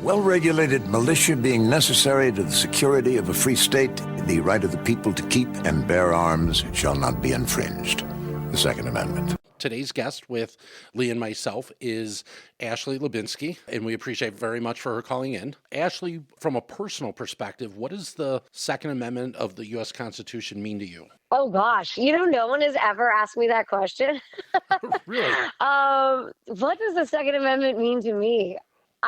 Well-regulated militia being necessary to the security of a free state, the right of the people to keep and bear arms shall not be infringed. The Second Amendment. Today's guest with Lee and myself is Ashley Hlebinsky, and we appreciate very much for her calling in. Ashley, from a personal perspective, what does the Second Amendment of the U.S. Constitution mean to you? Oh gosh, no one has ever asked me that question. Really? What does the Second Amendment mean to me?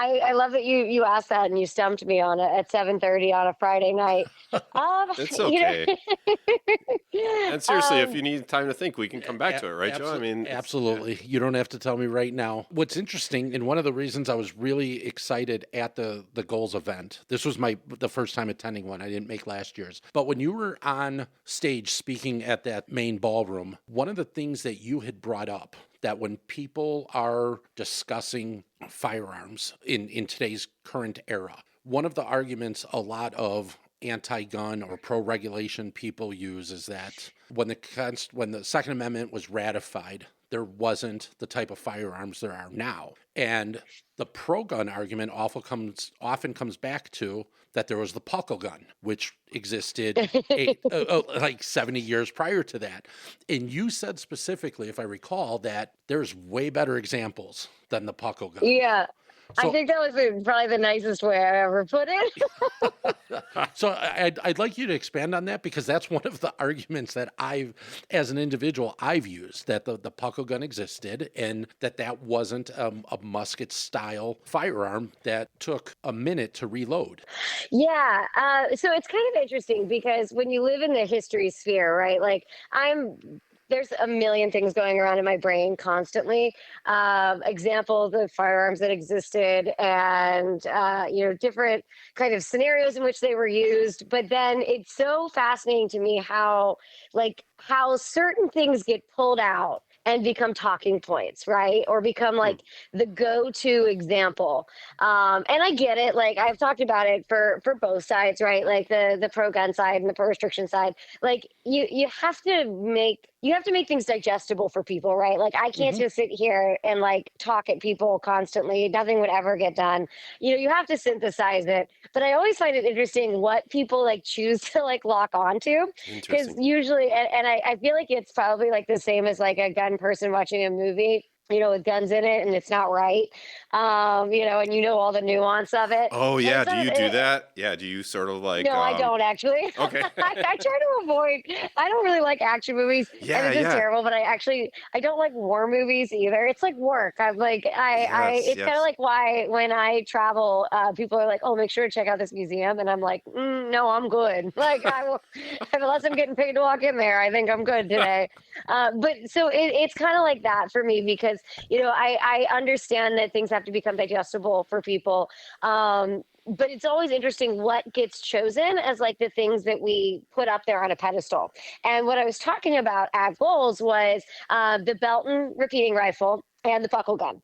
I love that you asked that and you stumped me on it at 7:30 on a Friday night. It's okay. And seriously, if you need time to think, we can come back to it, right, Joe? I mean, absolutely. You don't have to tell me right now. What's interesting, and one of the reasons I was really excited at the Goals event, this was the first time attending one. I didn't make last year's. But when you were on stage speaking at that main ballroom, one of the things that you had brought up, that when people are discussing firearms in today's current era, one of the arguments a lot of anti-gun or pro-regulation people use is that when the Second Amendment was ratified, there wasn't the type of firearms there are now. And the pro-gun argument often comes back to that there was the puckle gun, which existed like 70 years prior to that. And you said specifically, if I recall, that there's way better examples than the puckle gun. Yeah. So, I think that was probably the nicest way I ever put it. So I'd like you to expand on that, because that's one of the arguments that as an individual, I've used, that the puckle gun existed and that wasn't a musket-style firearm that took a minute to reload. Yeah. So it's kind of interesting because when you live in the history sphere, right, like there's a million things going around in my brain constantly. Examples of firearms that existed and, different kind of scenarios in which they were used. But then it's so fascinating to me how certain things get pulled out and become talking points, right? Or become like the go-to example. And I get it. Like, I've talked about it for both sides, right? Like the pro-gun side and the pro-restriction side. Like you have to make things digestible for people, right? Like, I can't just sit here and like talk at people constantly. Nothing would ever get done. You have to synthesize it. But I always find it interesting what people like choose to like lock onto. Because usually, and I feel like it's probably like the same as like a gun person watching a movie, with guns in it and it's not right, and all the nuance of it. Oh, yeah. Do you do that? Yeah. Do you sort of like... No, I don't actually. Okay. I try to avoid... I don't really like action movies. Yeah, and it's just terrible, but I don't like war movies either. It's like work. I'm like, it's kind of like why when I travel, people are like, oh, make sure to check out this museum. And I'm like, no, I'm good. Like, unless I'm getting paid to walk in there, I think I'm good today. But so it's kind of like that for me because, I understand that things have to become digestible for people. But it's always interesting what gets chosen as like the things that we put up there on a pedestal. And what I was talking about at Goals was the Belton repeating rifle and the puckle gun.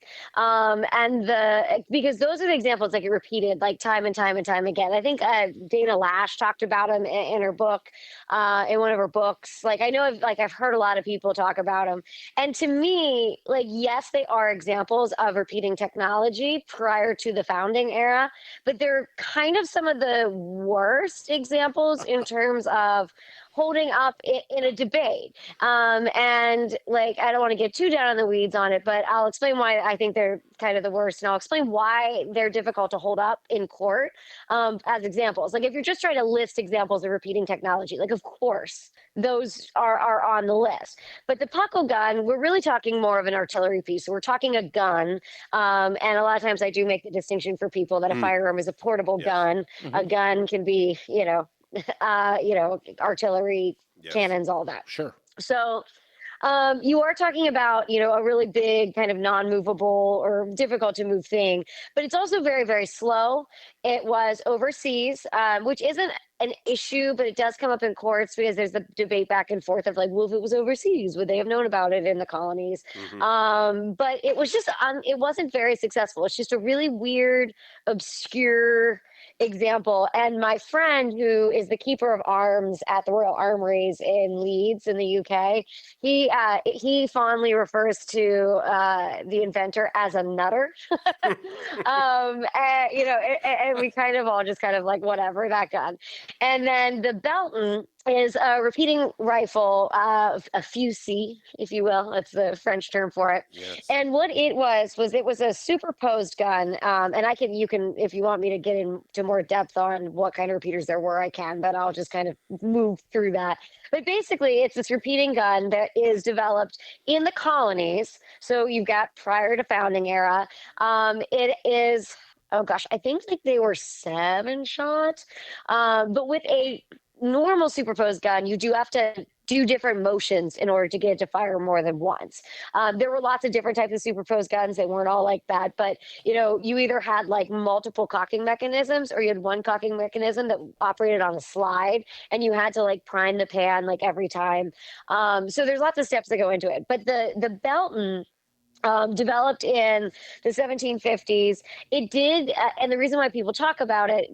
Because those are the examples that get repeated like time and time and time again. I think Dana Lash talked about them in her book, in one of her books. Like, I know I've heard a lot of people talk about them. And to me, like, yes, they are examples of repeating technology prior to the founding era, but they're kind of some of the worst examples in terms of holding up in a debate. And like, I don't want to get too down in the weeds on it, but I'll explain why I think they're kind of the worst. And I'll explain why they're difficult to hold up in court as examples. Like, if you're just trying to list examples of repeating technology, like, of course, those are on the list. But the puckle gun, we're really talking more of an artillery piece. So we're talking a gun. And a lot of times I do make the distinction for people that a firearm is a portable gun. A gun can be, artillery, cannons, all that. Sure. So you are talking about, a really big kind of non-movable or difficult to move thing, but it's also very, very slow. It was overseas, which isn't an issue, but it does come up in courts because there's the debate back and forth of like, well, if it was overseas, would they have known about it in the colonies? But it was just, it wasn't very successful. It's just a really weird, obscure example. And my friend, who is the keeper of arms at the Royal Armories in Leeds in the UK, he fondly refers to the inventor as a nutter. And we kind of all just kind of like, whatever, that gun. And then the Belton is a repeating rifle, a fusil, if you will. That's the French term for it. Yes. And what it was it was a superposed gun. And you can, if you want me to get into more depth on what kind of repeaters there were, I can, but I'll just kind of move through that. But basically, it's this repeating gun that is developed in the colonies. So you've got prior to founding era. It is, oh gosh, I think like they were 7-shot. But with a normal superposed gun, you do have to do different motions in order to get it to fire more than once. There were lots of different types of superposed guns. They weren't all like that, but you either had like multiple cocking mechanisms, or you had one cocking mechanism that operated on a slide, and you had to like prime the pan like every time. So there's lots of steps that go into it. But the Belton, developed in the 1750s. It did, and the reason why people talk about it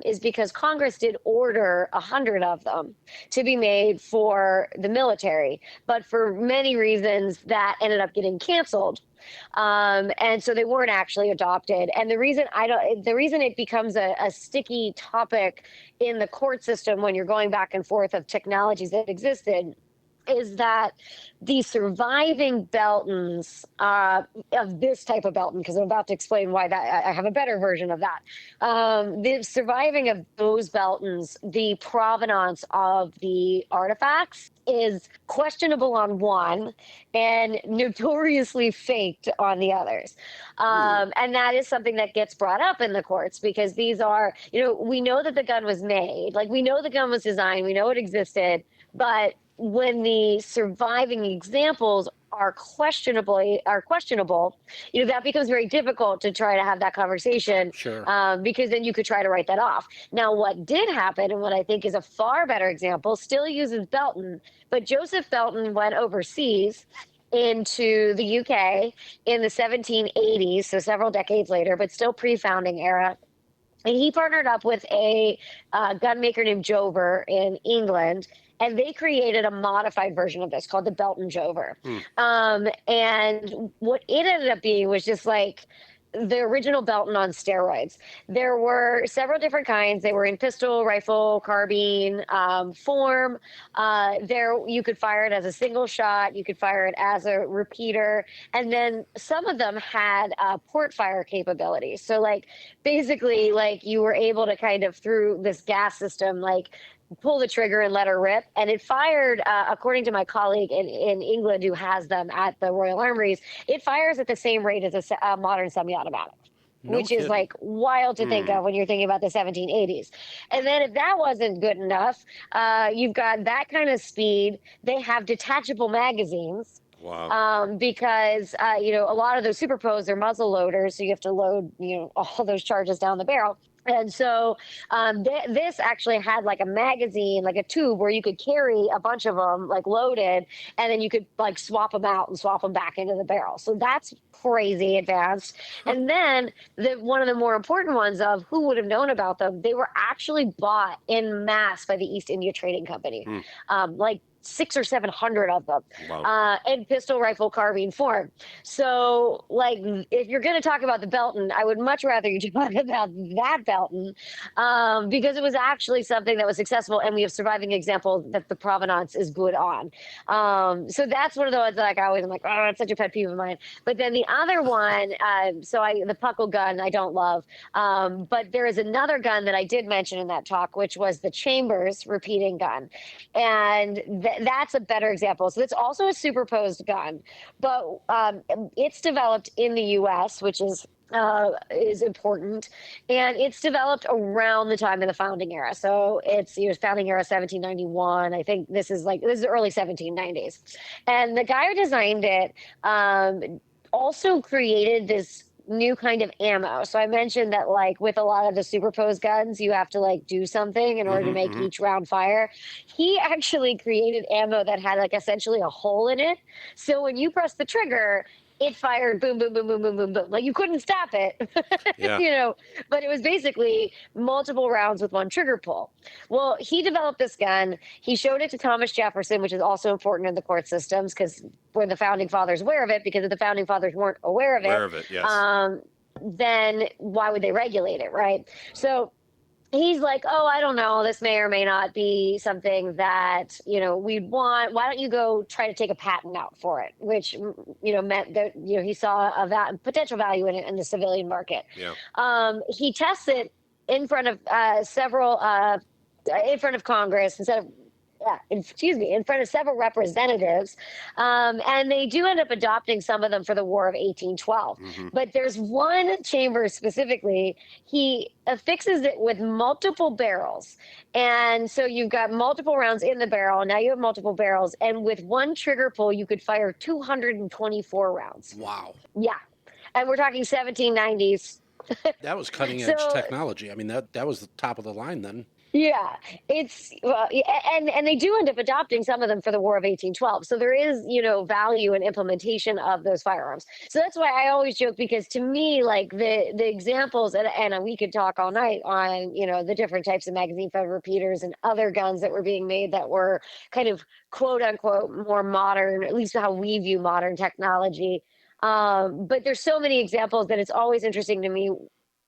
is because Congress did order 100 of them to be made for the military, but for many reasons that ended up getting canceled. And so they weren't actually adopted. And the reason it becomes a sticky topic in the court system when you're going back and forth of technologies that existed is that the surviving Beltons of this type of Belton, because I'm about to explain why that I have a better version of that. The surviving of those Beltons, the provenance of the artifacts is questionable on one and notoriously faked on the others. And that is something that gets brought up in the courts, because these are, we know that the gun was made, like we know the gun was designed, we know it existed, but when the surviving examples are questionable, that becomes very difficult to try to have that conversation. Sure. Because then you could try to write that off. Now, what did happen, and what I think is a far better example, still uses Belton, but Joseph Belton went overseas into the UK in the 1780s, so several decades later, but still pre-founding era. And he partnered up with a gun maker named Jover in England, and they created a modified version of this called the Belton Jover. And what it ended up being was just like the original Belton on steroids. There were several different kinds. They were in pistol, rifle, carbine form. You could fire it as a single shot. You could fire it as a repeater. And then some of them had port fire capability. So like basically like you were able to kind of through this gas system, like pull the trigger and let her rip. And it fired, according to my colleague in England who has them at the Royal Armories, it fires at the same rate as a modern semi-automatic. Which is like wild to think of when you're thinking about the 1780s. And then if that wasn't good enough, you've got that kind of speed. They have detachable magazines. Wow. Because, a lot of those superposed are muzzle loaders. So you have to load, all those charges down the barrel. And so this actually had like a magazine, like a tube where you could carry a bunch of them like loaded, and then you could like swap them out and swap them back into the barrel. So that's crazy advanced. And then one of the more important ones of who would have known about them, they were actually bought in mass by the East India Trading Company. Like 600 or 700 of them. Wow. In pistol, rifle, carbine form. So, like, if you're going to talk about the Belton, I would much rather you talk about that Belton because it was actually something that was successful, and we have surviving examples that the provenance is good on. So that's one of the ones that I'm like, oh, it's such a pet peeve of mine. But then the other one, the puckle gun, I don't love. But there is another gun that I did mention in that talk, which was the Chambers repeating gun. And that's a better example. So it's also a superposed gun, but it's developed in the U.S., which is important, and it's developed around the time of the founding era. So it's founding era 1791. I think this is early 1790s, and the guy who designed it also created this new kind of ammo. So I mentioned that like with a lot of the superposed guns, you have to like do something in order to make each round fire. He actually created ammo that had like essentially a hole in it. So when you press the trigger, it fired boom, boom, boom, boom, boom, boom, boom. Like you couldn't stop it, Yeah. but it was basically multiple rounds with one trigger pull. Well, he developed this gun. He showed it to Thomas Jefferson, which is also important in the court systems because were the founding fathers aware of it? Because if the founding fathers weren't aware of it, Aware of it, yes. then why would they regulate it, right? So he's like, oh, I don't know, this may or may not be something that we'd want. Why don't you go try to take a patent out for it? Which meant that he saw a potential value in it in the civilian market. Yeah. He tests it in front of in front of Congress in front of several representatives. And they do end up adopting some of them for the War of 1812. But there's one chamber specifically, he affixes it with multiple barrels. And so you've got multiple rounds in the barrel. Now you have multiple barrels. And with one trigger pull, you could fire 224 rounds. Wow. Yeah. And we're talking 1790s. That was cutting edge technology. I mean, that was the top of the line then. Yeah, and they do end up adopting some of them for the War of 1812. So there is, value and implementation of those firearms. So that's why I always joke, because to me, like the examples, and we could talk all night on, the different types of magazine fed repeaters and other guns that were being made that were kind of quote unquote more modern, at least how we view modern technology. But there's so many examples that it's always interesting to me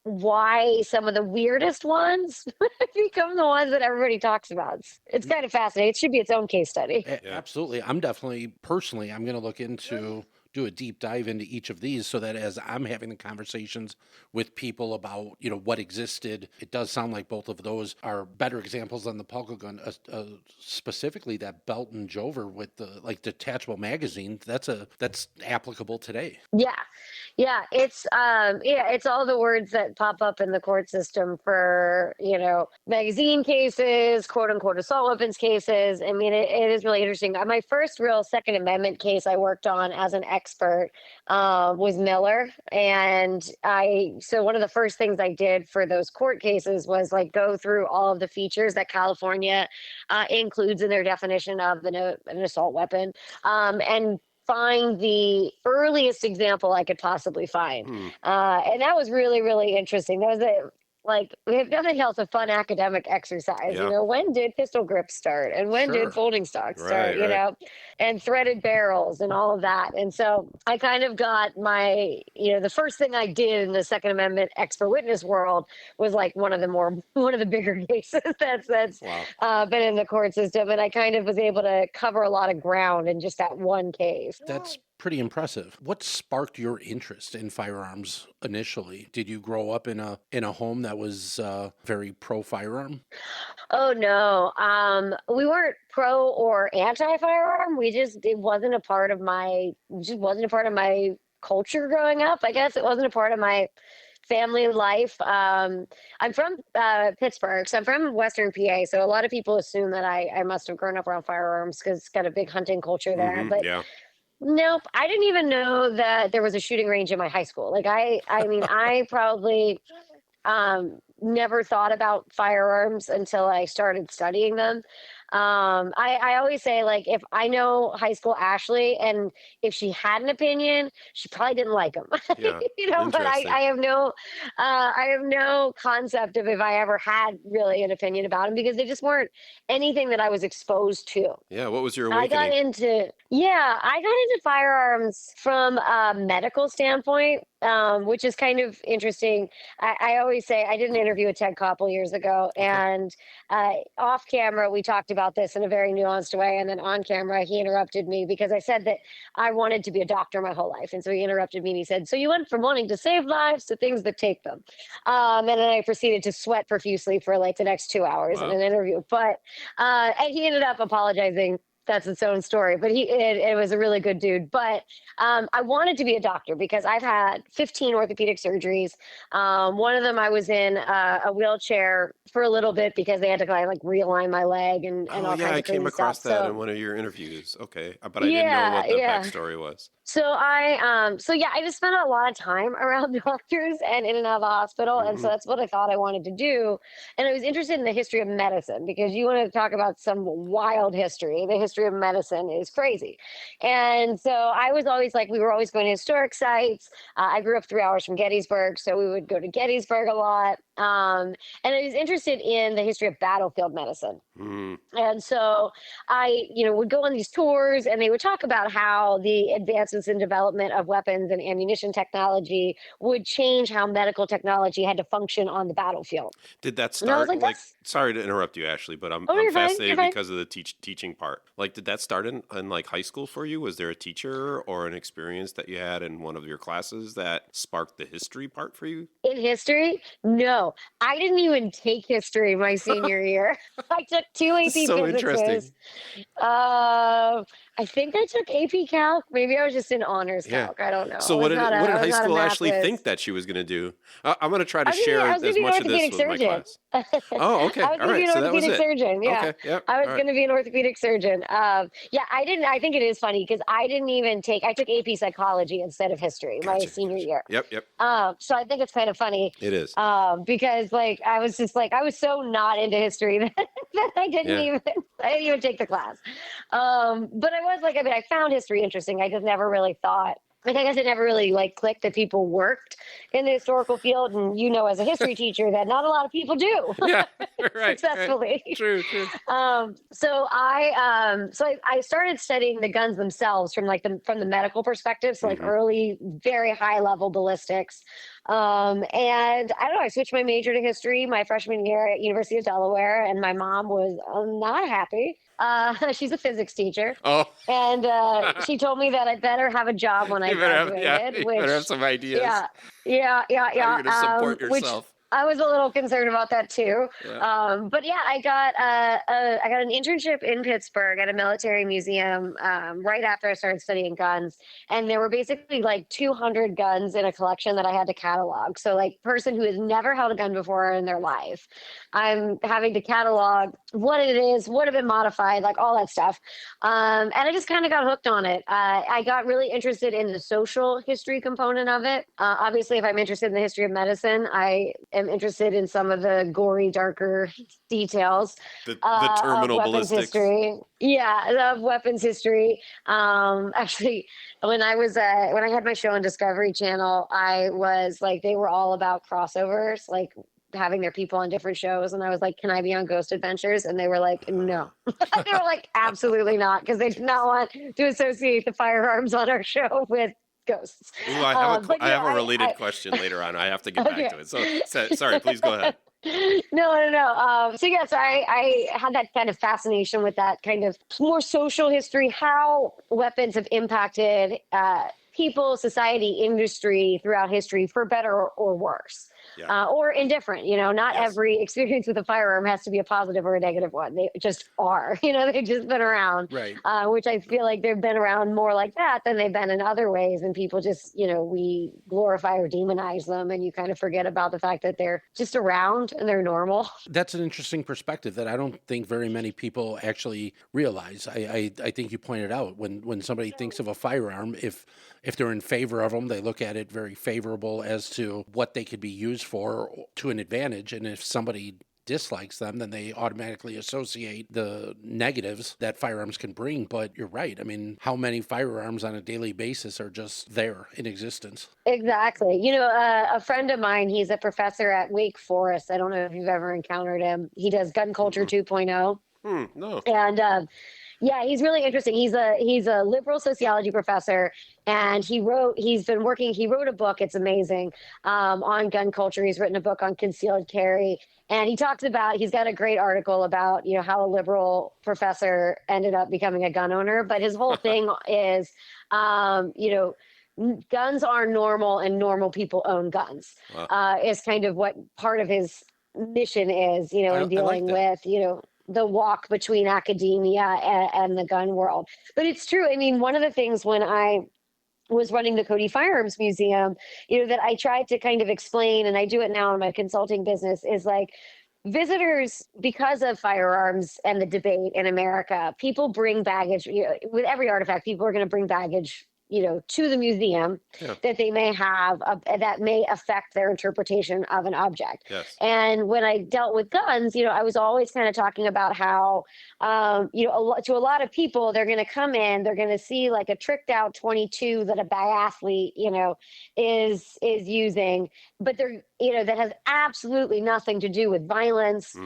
why some of the weirdest ones become the ones that everybody talks about. It's kind of fascinating. It should be its own case study. Absolutely. I'm going to look into do a deep dive into each of these so that as I'm having the conversations with people about, what existed, it does sound like both of those are better examples than the Polka gun, specifically that belt and Jover with the detachable magazine. That's applicable today. Yeah. It's all the words that pop up in the court system for, magazine cases, quote unquote assault weapons cases. I mean, it is really interesting. My first real Second Amendment case I worked on as an expert was Miller. And so one of the first things I did for those court cases was go through all of the features that California includes in their definition of an assault weapon, and find the earliest example I could possibly find. And that was really, really interesting. That was if nothing else, a fun academic exercise. Yeah. When did pistol grips start, and when did folding stock start? Right. And threaded barrels and all of that. And so I kind of got my, the first thing I did in the Second Amendment expert witness world was one of the bigger cases that's been in the court system, and I kind of was able to cover a lot of ground in just that one case. That's pretty impressive. What sparked your interest in firearms initially? Did you grow up in a home that was very pro firearm? Oh no, we weren't pro or anti firearm. It wasn't a part of my culture growing up. I guess it wasn't a part of my family life. I'm from Pittsburgh, so I'm from Western PA. So a lot of people assume that I must have grown up around firearms because it's got a big hunting culture there. But yeah. Nope, I didn't even know that there was a shooting range in my high school. I probably never thought about firearms until I started studying them. I always say, if I know high school Ashley, and if she had an opinion, she probably didn't like them. Yeah. But I have no concept of if I ever had really an opinion about them, because they just weren't anything that I was exposed to. Yeah. What was your awakening? I got into firearms from a medical standpoint, which is kind of interesting. I always say, I did an interview with Ted Koppel years ago, and off camera, we talked about this in a very nuanced way. And then on camera, he interrupted me because I said that I wanted to be a doctor my whole life. And so he interrupted me and he said, so you went from wanting to save lives to things that take them. And then I proceeded to sweat profusely for the next 2 hours in an interview. But and he ended up apologizing. That's its own story, but it was a really good dude. But I wanted to be a doctor because I've had 15 orthopedic surgeries. One of them I was in a wheelchair for a little bit because they had to realign my leg and all kinds of crazy I came across stuff. that in one of your interviews. Okay, but I didn't know what the backstory was. So I just spent a lot of time around doctors and in and out of the hospital, and so that's what I thought I wanted to do. And I was interested in the history of medicine because you want to talk about some wild history. The history history of medicine is crazy. And so I was always like, we were always going to historic sites. I grew up 3 hours from Gettysburg, so we would go to Gettysburg a lot. And I was interested in the history of battlefield medicine. And so I, would go on these tours, and they would talk about how the advancements in development of weapons and ammunition technology would change how medical technology had to function on the battlefield. Did that And I was start like, sorry to interrupt you, Ashley, but I'm you're fine, fascinated you're fine. because of the teaching part. Like, did that start in like high school for you? Was there a teacher or an experience that you had in one of your classes that sparked the history part for you? In history? No, I didn't even take history my senior year. I took 2 AP So physics. interesting. I think I took AP Calc. Maybe I was just in honors Calc. I don't know. So what did high school Ashley think that she was going to do? I'm going to try to share as much of this with my class. Oh, okay. I was All right. So that was it. Surgeon. Yeah. Okay. Yep. I was going to be an orthopedic surgeon. I think it is funny because I didn't even I took AP psychology instead of history my senior year. Yep. So I think it's kind of funny. It is. Because I was so not into history that I didn't even take the class. But I found history interesting. I just never really thought. I guess it never really clicked that people worked in the historical field, and as a history teacher, that not a lot of people do. Yeah, right, successfully. Right. True. So I started studying the guns themselves from from the medical perspective, so early, very high level ballistics. And I don't know, I switched my major to history my freshman year at University of Delaware, and my mom was not happy. She's a physics teacher. Oh. And she told me that I better have a job when I graduated. You better have some ideas. Yeah. How you're going to support yourself. I was a little concerned about that too. Yeah. I got an internship in Pittsburgh at a military museum right after I started studying guns. And there were basically 200 guns in a collection that I had to catalog. So person who has never held a gun before in their life, I'm having to catalog what it is, what have been modified, all that stuff. And I just kind of got hooked on it. I got really interested in the social history component of it. Obviously, if I'm interested in the history of medicine, I am interested in some of the gory, darker details. The terminal ballistics. History. Yeah, of weapons history. Actually, when I had my show on Discovery Channel, I was they were all about crossovers, having their people on different shows, and I was like, can I be on Ghost Adventures? And they were like, no. They were like, absolutely not, because they did not want to associate the firearms on our show with ghosts. Ooh, I have a related question later on. I have to get back to it. So sorry, please go ahead. No. So I had that kind of fascination with that kind of more social history, how weapons have impacted people, society, industry throughout history, for better or worse. Or indifferent. Not every experience with a firearm has to be a positive or a negative one. They just are. They've just been around. Right. Which I feel like they've been around more like that than they've been in other ways. And people just, we glorify or demonize them, and you kind of forget about the fact that they're just around and they're normal. That's an interesting perspective that I don't think very many people actually realize. I think you pointed out when somebody thinks of a firearm, if they're in favor of them, they look at it very favorable as to what they could be used for to an advantage. And if somebody dislikes them, then they automatically associate the negatives that firearms can bring. But you're right. I mean, how many firearms on a daily basis are just there in existence? Exactly. A friend of mine, he's a professor at Wake Forest. I don't know if you've ever encountered him. He does gun culture 2.0. No. And yeah, he's really interesting. He's a liberal sociology professor, and he wrote a book. It's amazing, on gun culture. He's written a book on concealed carry, and he talks about, he's got a great article about, how a liberal professor ended up becoming a gun owner. But his whole thing is, guns are normal and normal people own guns. Wow. Is kind of what part of his mission is, in dealing with, the walk between academia and the gun world. But it's true. I mean, one of the things when I was running the Cody Firearms Museum, that I tried to kind of explain, and I do it now in my consulting business, is visitors, because of firearms and the debate in America, people bring baggage. With every artifact, people are going to bring baggage to the museum that they may have that may affect their interpretation of an object. Yes. And when I dealt with guns, I was always kind of talking about how, to a lot of people, they're going to come in, they're going to see like a tricked out 22 that a biathlete, is using, but they're, that has absolutely nothing to do with violence,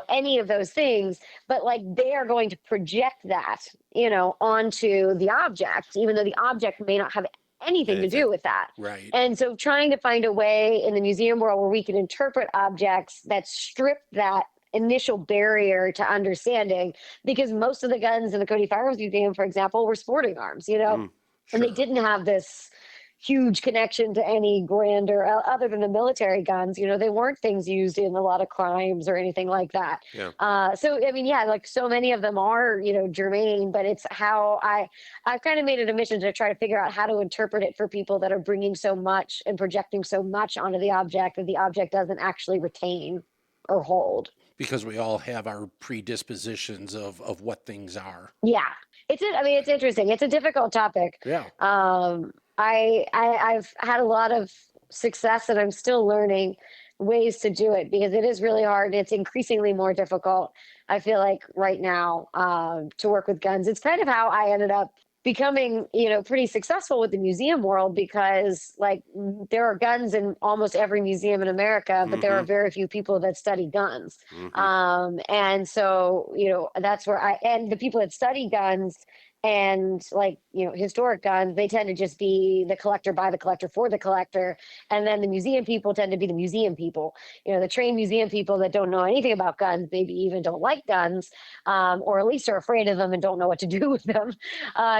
any of those things, but like they are going to project that, onto the object, even though the object may not have anything to do with that. Right. And so trying to find a way in the museum world where we can interpret objects that strip that initial barrier to understanding, because most of the guns in the Cody Firearms Museum, for example, were sporting arms, and they didn't have this huge connection to any grander other than the military guns. They weren't things used in a lot of crimes or anything like that. So I mean, like so many of them are, germane, but it's how I've kind of made it a mission to try to figure out how to interpret it for people that are bringing so much and projecting so much onto the object that the object doesn't actually retain or hold. Because we all have our predispositions of what things are. Yeah. It's interesting. It's a difficult topic. Yeah. I've had a lot of success and I'm still learning ways to do it because it is really hard. It's increasingly more difficult, I feel like, right now, to work with guns. It's kind of how I ended up becoming, pretty successful with the museum world because like there are guns in almost every museum in America, but there are very few people that study guns. And so, that's where and the people that study guns and like, historic guns, they tend to just be the collector by the collector for the collector. And then the museum people tend to be the museum people, the trained museum people that don't know anything about guns, maybe even don't like guns, or at least are afraid of them and don't know what to do with them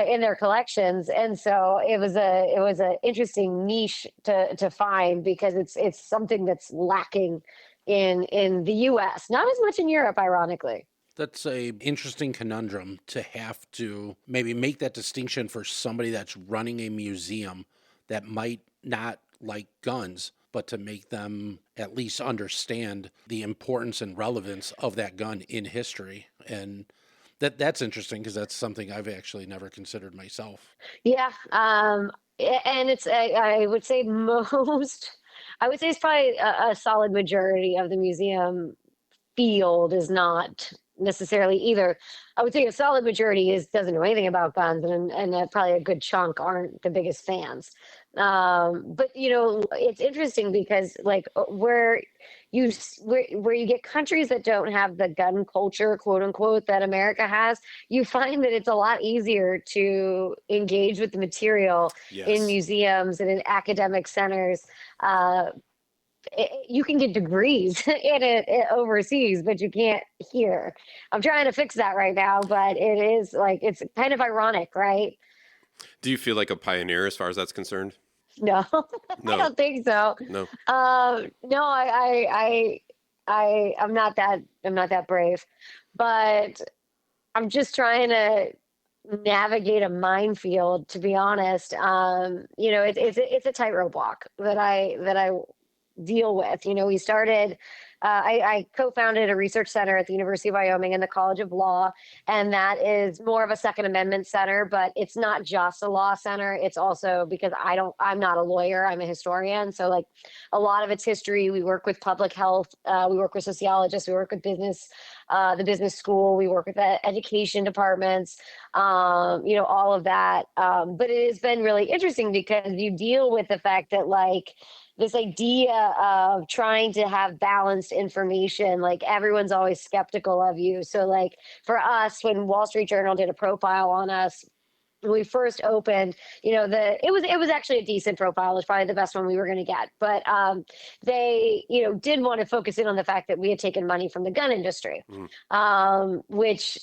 in their collections. And so it was a interesting niche to find because it's something that's lacking in the US, not as much in Europe, ironically. That's a interesting conundrum to have to maybe make that distinction for somebody that's running a museum that might not like guns, but to make them at least understand the importance and relevance of that gun in history. And that's interesting because that's something I've actually never considered myself. Yeah. And it's, I would say it's probably a solid majority of the museum field is not necessarily either. I would say a solid majority doesn't know anything about guns, and probably a good chunk aren't the biggest fans. But it's interesting because like where you get countries that don't have the gun culture, quote unquote, that America has, you find that it's a lot easier to engage with the material in museums and in academic centers. You can get degrees in it overseas, but you can't here. I'm trying to fix that right now, but it is like, it's kind of ironic, right? Do you feel like a pioneer as far as that's concerned? No, I don't think so. No. No, I'm not that brave, but I'm just trying to navigate a minefield, to be honest. It's a tightrope walk that I deal with. We started, I co-founded a research center at the University of Wyoming and the College of Law, and that is more of a Second Amendment center, but it's not just a law center. It's also because I'm not a lawyer, I'm a historian. So like a lot of it's history. We work with public health, we work with sociologists, we work with business, the business school, we work with the education departments, all of that. But it has been really interesting because you deal with the fact that like, this idea of trying to have balanced information, like everyone's always skeptical of you. So like for us, when Wall Street Journal did a profile on us, when we first opened, it was actually a decent profile. It was probably the best one we were going to get. But they, did want to focus in on the fact that we had taken money from the gun industry, which,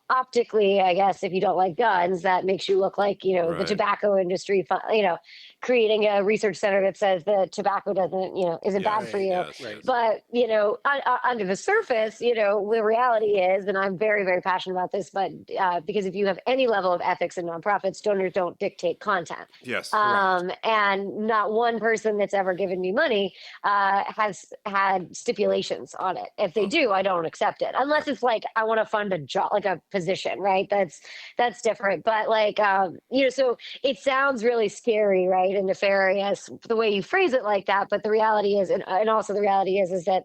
optically, I guess, if you don't like guns, that makes you look like, the tobacco industry, creating a research center that says the tobacco isn't bad for you. Yes, right. But, under the surface, the reality is, and I'm very, very passionate about this, but because if you have any level of ethics in nonprofits, donors don't dictate content. Yes. And not one person that's ever given me money has had stipulations on it. If they do, I don't accept it. Unless it's like, I want to fund a job, like a position, right? That's different. But like, so it sounds really scary, right, and nefarious the way you phrase it like that. But the reality is, and also the reality is that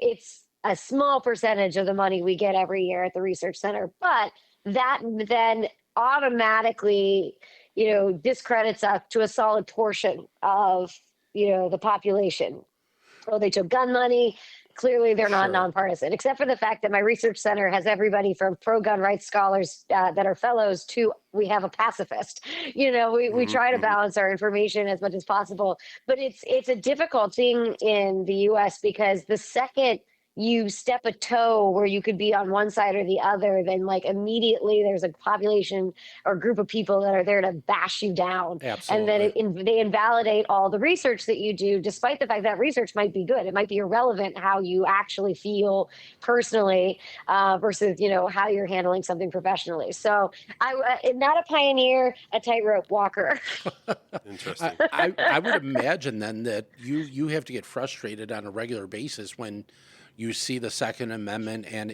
it's a small percentage of the money we get every year at the research center, but that then automatically, discredits us to a solid portion of, the population. Oh, they took gun money. Clearly, they're not Sure. nonpartisan, except for the fact that my research center has everybody from pro-gun rights scholars that are fellows to we have a pacifist. We try to balance our information as much as possible, but it's a difficult thing in the U.S. because the second you step a toe where you could be on one side or the other, then like immediately there's a population or group of people that are there to bash you down. And then Absolutely. they invalidate all the research that you do, despite the fact that research might be good. It might be irrelevant how you actually feel personally versus, how you're handling something professionally. So I'm not a pioneer, a tightrope walker. Interesting. I would imagine then that you have to get frustrated on a regular basis when you see the Second Amendment and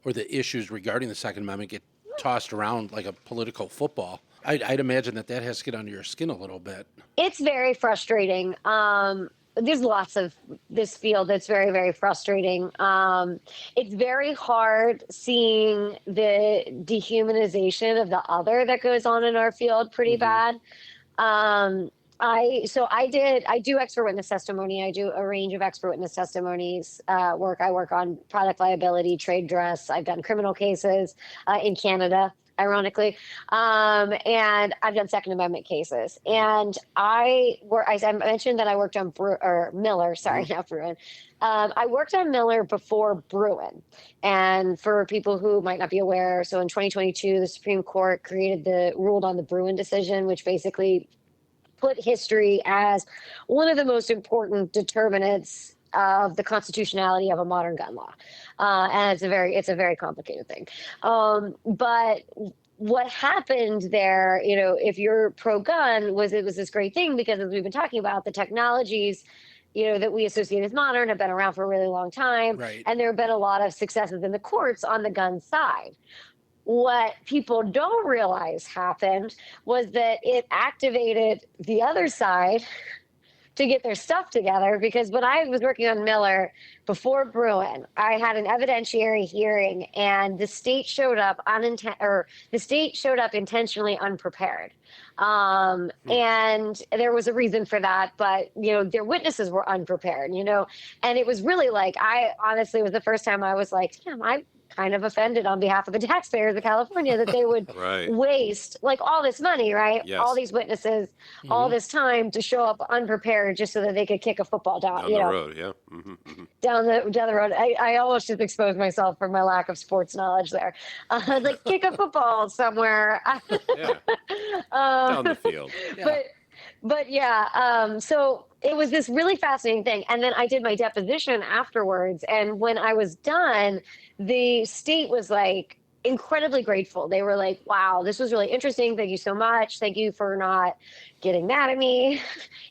or the issues regarding the Second Amendment get tossed around like a political football. I'd imagine that has to get under your skin a little bit. It's very frustrating. There's lots of this field that's very, very frustrating. It's very hard seeing the dehumanization of the other that goes on in our field pretty bad. I do expert witness testimony. I do a range of expert witness testimonies work. I work on product liability, trade dress. I've done criminal cases in Canada, ironically, and I've done Second Amendment cases. And I mentioned that I worked on Miller. Sorry, not Bruin. I worked on Miller before Bruin. And for people who might not be aware, so in 2022, the Supreme Court ruled on the Bruin decision, which basically put history as one of the most important determinants of the constitutionality of a modern gun law. And it's a very complicated thing. But what happened there, if you're pro-gun, it was this great thing because as we've been talking about, the technologies that we associate as modern have been around for a really long time. Right. And there have been a lot of successes in the courts on the gun side. What people don't realize happened was that it activated the other side to get their stuff together, because when I was working on Miller before Bruin, I had an evidentiary hearing and the state showed up intentionally unprepared. And there was a reason for that, but their witnesses were unprepared, and it was really like, it was the first time I was like, damn, I kind of offended on behalf of the taxpayers of California that they would Right. waste like all this money, right? Yes. All these witnesses, all this time to show up unprepared just so that they could kick a football down the road, yeah. down the road. I almost just exposed myself for my lack of sports knowledge there. Like kick a football somewhere. Yeah. Down the field. Yeah. But yeah, so it was this really fascinating thing. And then I did my deposition afterwards. And when I was done, the state was like incredibly grateful. They were like, wow, this was really interesting. Thank you so much. Thank you for not getting mad at me,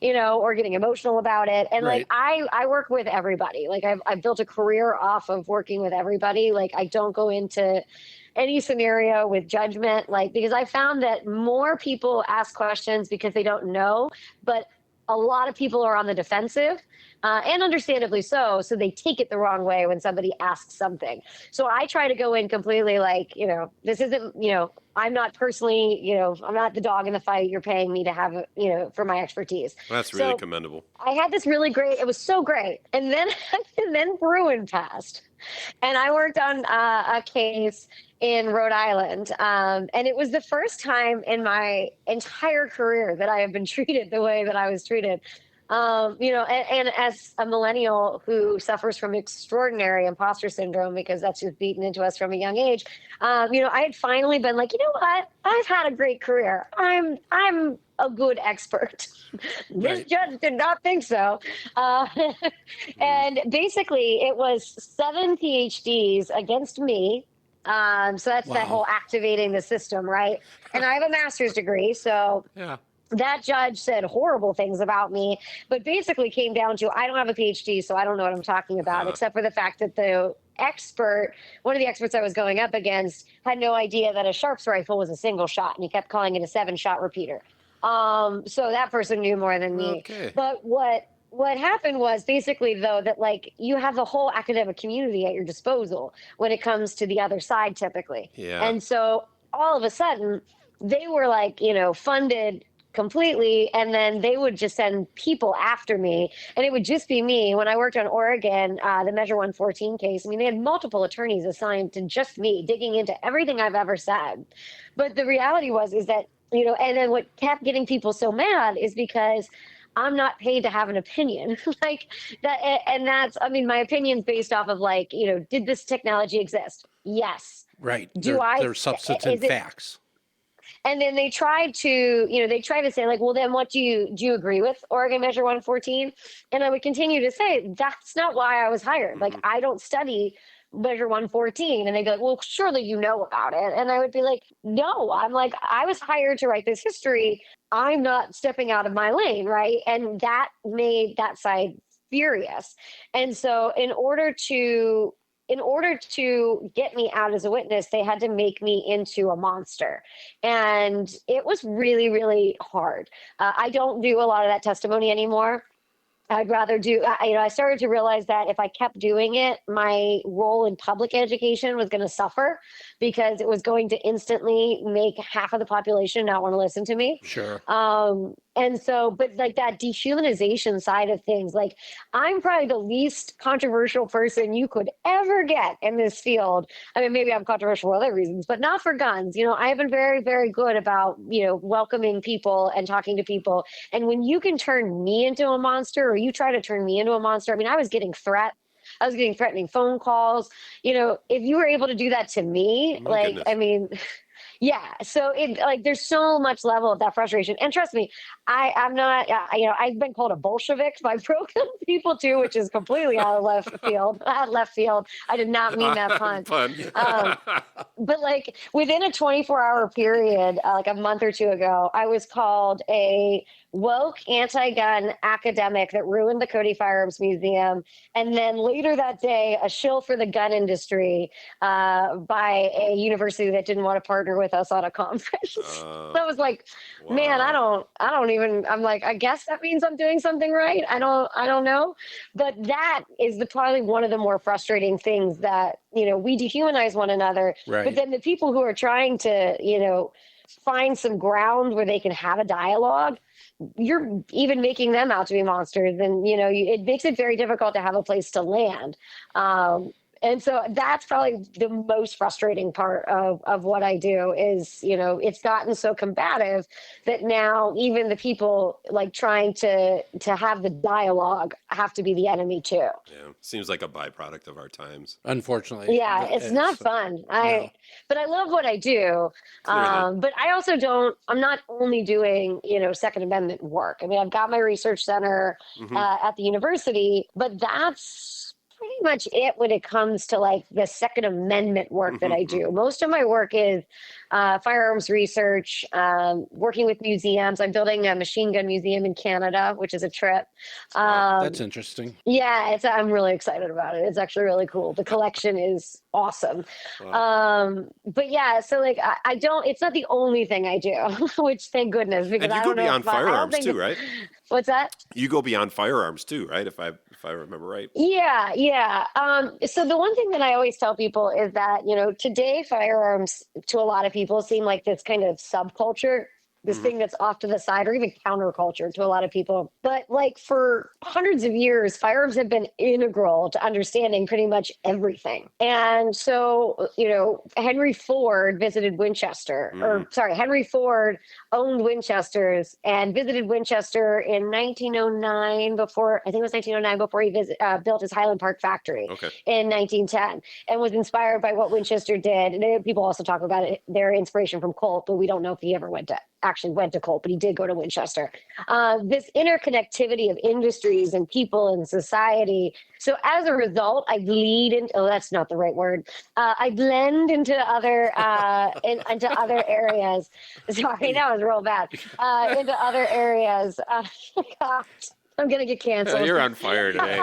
or getting emotional about it. And Right. like, I work with everybody. Like I've built a career off of working with everybody. Like I don't go into any scenario with judgment, because I found that more people ask questions because they don't know, but a lot of people are on the defensive, and understandably so. So they take it the wrong way when somebody asks something. So I try to go in completely this isn't, I'm not personally, I'm not the dog in the fight. You're paying me to have, for my expertise. That's really commendable. I had this really great, it was so great. And then, and then Bruin passed. And I worked on a case in Rhode Island. And it was the first time in my entire career that I have been treated the way that I was treated. And as a millennial who suffers from extraordinary imposter syndrome, because that's just beaten into us from a young age, I had finally been like, you know what? I've had a great career. I'm a good expert. This Right. judge did not think so. And basically it was 7 PhDs against me. So that's that Wow. whole activating the system, right? And I have a master's degree, so Yeah. That judge said horrible things about me, but basically came down to I don't have a PhD, so I don't know what I'm talking about, except for the fact that one of the experts I was going up against, had no idea that a Sharps rifle was a single shot, and he kept calling it a 7-shot repeater. So that person knew more than me. Okay. But what happened was basically, though, that like you have the whole academic community at your disposal when it comes to the other side, typically. Yeah. And so all of a sudden, they were like, funded completely, and then they would just send people after me, and it would just be me. When I worked on Oregon, the Measure 114 case, I mean, they had multiple attorneys assigned to just me, digging into everything I've ever said. But the reality is that, and then what kept getting people so mad is because I'm not paid to have an opinion like that. And that's, I mean, my opinion's based off of like, did this technology exist? Yes. Right. Do they're substantive facts. And then they tried to say like, well, then what do you agree with Oregon Measure 114? And I would continue to say, that's not why I was hired. Like, I don't study Measure 114. And they'd be like, well, surely you know about it. And I would be like, no, I'm like, I was hired to write this history. I'm not stepping out of my lane. Right. And that made that side furious. And so in order to get me out as a witness, they had to make me into a monster. And it was really, really hard. I don't do a lot of that testimony anymore. I'd rather I started to realize that if I kept doing it, my role in public education was going to suffer because it was going to instantly make half of the population not want to listen to me. Sure. And so, but like that dehumanization side of things, like I'm probably the least controversial person you could ever get in this field. I mean, maybe I'm controversial for other reasons, but not for guns. I've been very, very good about, welcoming people and talking to people. And when you can turn me into a monster, or you try to turn me into a monster, I mean, I was getting threatening phone calls. If you were able to do that to me, Goodness. I mean, yeah. So there's so much level of that frustration. And trust me, I'm not, I've been called a Bolshevik by broken people too, which is completely out of left field. I did not mean that pun. But like within a 24-hour period, like a month or two ago, I was called a woke anti-gun academic that ruined the Cody Firearms Museum. And then later that day, a shill for the gun industry by a university that didn't want to partner with us on a conference. So I was like, wow. man, I don't even, I'm like, I guess that means I'm doing something right. I don't know. But that is probably one of the more frustrating things that, we dehumanize one another. Right. But then the people who are trying to, find some ground where they can have a dialogue, you're even making them out to be monsters. And, it makes it very difficult to have a place to land. And so that's probably the most frustrating part of what I do is, it's gotten so combative that now even the people like trying to have the dialogue have to be the enemy too. Yeah. Seems like a byproduct of our times. Unfortunately. Yeah, it's not fun. But I love what I do. But I also I'm not only doing, Second Amendment work. I mean, I've got my research center at the university, but that's pretty much it when it comes to like the Second Amendment work that I do. Most of my work is firearms research, working with museums. I'm building a machine gun museum in Canada, which is a trip. That's interesting. Yeah, I'm really excited about it. It's actually really cool. The collection is awesome. Wow. But yeah, so like it's not the only thing I do, which thank goodness, because And you I go don't know beyond firearms too, right? What's that? You go beyond firearms too, right? If I remember right. Yeah. So the one thing that I always tell people is that, today firearms to a lot of people seem like this kind of subculture, this thing that's off to the side, or even counterculture to a lot of people. But like for hundreds of years, firearms have been integral to understanding pretty much everything. And so, Henry Ford owned Winchesters and visited Winchester in 1909 before he built his Highland Park factory in 1910, and was inspired by what Winchester did. And people also talk about it, their inspiration from Colt, but we don't know if he ever went to actually went to Colt, but he did go to Winchester. This interconnectivity of industries and people and society. So as a result, I bleed into, oh, that's not the right word. I blend into other, into other areas. Sorry, that was real bad. Into other areas. God, I'm going to get canceled. You're on fire today.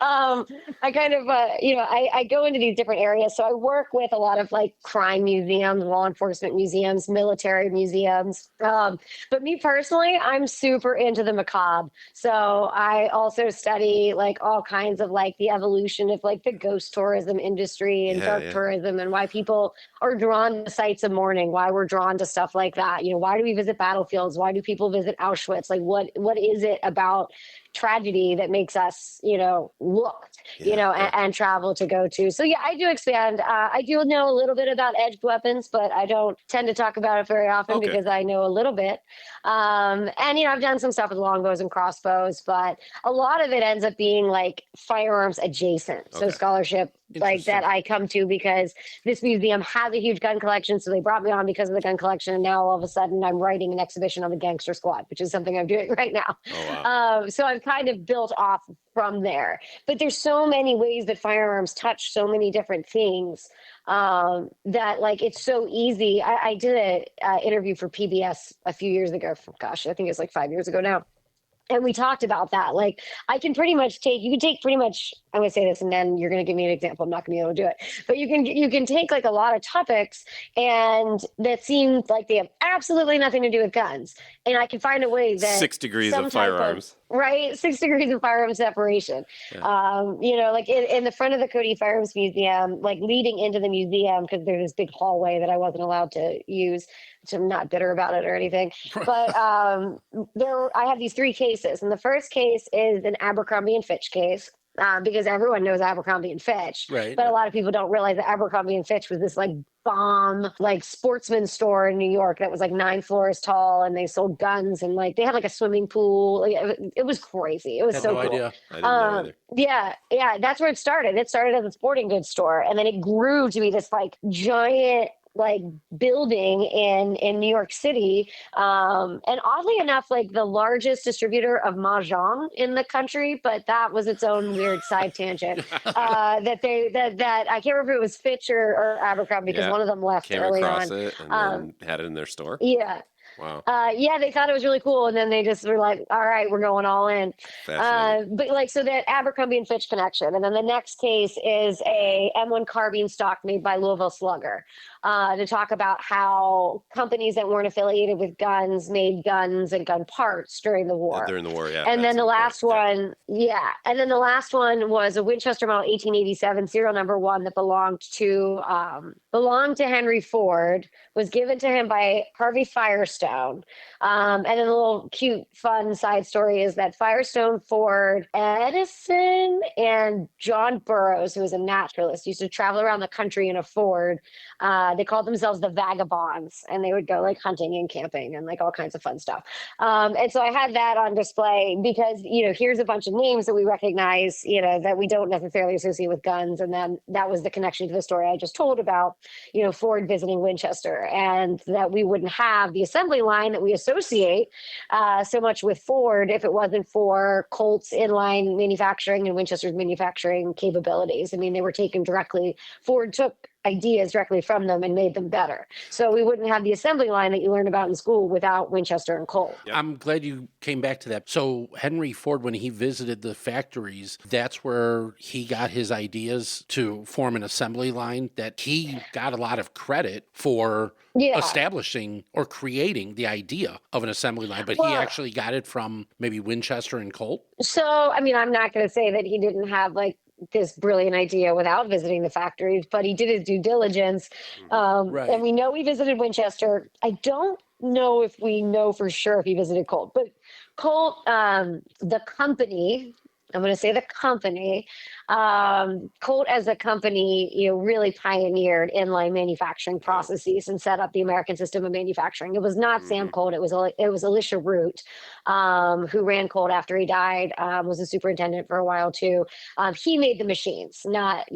I kind of, I go into these different areas. So I work with a lot of like crime museums, law enforcement museums, military museums. But me personally, I'm super into the macabre. So I also study like all kinds of like the evolution of like the ghost tourism industry and dark tourism, and why people are drawn to sites of mourning, why we're drawn to stuff like that. Why do we visit battlefields? Why do people visit Auschwitz? Like what is it about tragedy that makes us, look, and travel to go to. So yeah, I do expand. I do know a little bit about edged weapons, but I don't tend to talk about it very often because I know a little bit. And I've done some stuff with longbows and crossbows, but a lot of it ends up being like firearms adjacent. So scholarship like that I come to because this museum has a huge gun collection. So they brought me on because of the gun collection. And now all of a sudden I'm writing an exhibition on the gangster squad, which is something I'm doing right now. Oh, wow. So I've kind of built off from there, but there's so many ways that firearms touch so many different things that like, it's so easy. I did an interview for PBS a few years ago. Gosh, I think it's like 5 years ago now. And we talked about that. Like, you can take pretty much, I'm going to say this and then you're going to give me an example. I'm not going to be able to do it, but you can take like a lot of topics and that seem like they have absolutely nothing to do with guns. And I can find a way that 6 degrees of firearms. Right. 6 degrees of firearm separation. Yeah. Like in the front of the Cody Firearms Museum, like leading into the museum, because there's this big hallway that I wasn't allowed to use, which I'm not bitter about it or anything. But I have these 3 cases. And the first case is an Abercrombie and Fitch case. Because everyone knows Abercrombie and Fitch, right? But a lot of people don't realize that Abercrombie and Fitch was this like bomb, like sportsman store in New York that was like 9 floors tall, and they sold guns and like they had like a swimming pool. It was crazy. It was so cool. Idea. I didn't know either. Yeah, that's where it started. It started as a sporting goods store, and then it grew to be this like giant like building in New York City. And oddly enough, like the largest distributor of Mahjong in the country, but that was its own weird side tangent. That I can't remember if it was Fitch or Abercrombie because one of them left early on. It and then had it in their store. Yeah. Wow. They thought it was really cool, and then they just were like, "All right, we're going all in." But like, so that Abercrombie and Fitch connection, and then the next case is a M1 carbine stock made by Louisville Slugger, to talk about how companies that weren't affiliated with guns made guns and gun parts during the war. During the war, yeah. And then the last one, and then the last one was a Winchester model 1887 serial number 1 that belonged to Henry Ford, was given to him by Harvey Firestone. And then the little cute, fun side story is that Firestone, Ford, Edison, and John Burroughs, who was a naturalist, used to travel around the country in a Ford. They called themselves the Vagabonds, and they would go like hunting and camping and like all kinds of fun stuff. And so I had that on display because, here's a bunch of names that we recognize, that we don't necessarily associate with guns. And then that was the connection to the story I just told about, Ford visiting Winchester, and that we wouldn't have the assembly line that we associate so much with Ford if it wasn't for Colt's inline manufacturing and Winchester's manufacturing capabilities. I mean, they were taken directly. Ford took ideas directly from them and made them better. So we wouldn't have the assembly line that you learn about in school without Winchester and Colt. Yep. I'm glad you came back to that. So Henry Ford, when he visited the factories, that's where he got his ideas to form an assembly line, that he got a lot of credit for establishing or creating the idea of an assembly line, but he actually got it from maybe Winchester and Colt. So, I mean, I'm not going to say that he didn't have like this brilliant idea without visiting the factories, but he did his due diligence. Right. And we know he visited Winchester. I don't know if we know for sure if he visited Colt, but Colt, the company, I'm going to say the company, Colt as a company, really pioneered inline manufacturing processes and set up the American system of manufacturing. It was not Sam Colt. It was Elisha Root, who ran Colt after he died, was a superintendent for a while too. He made the machines, not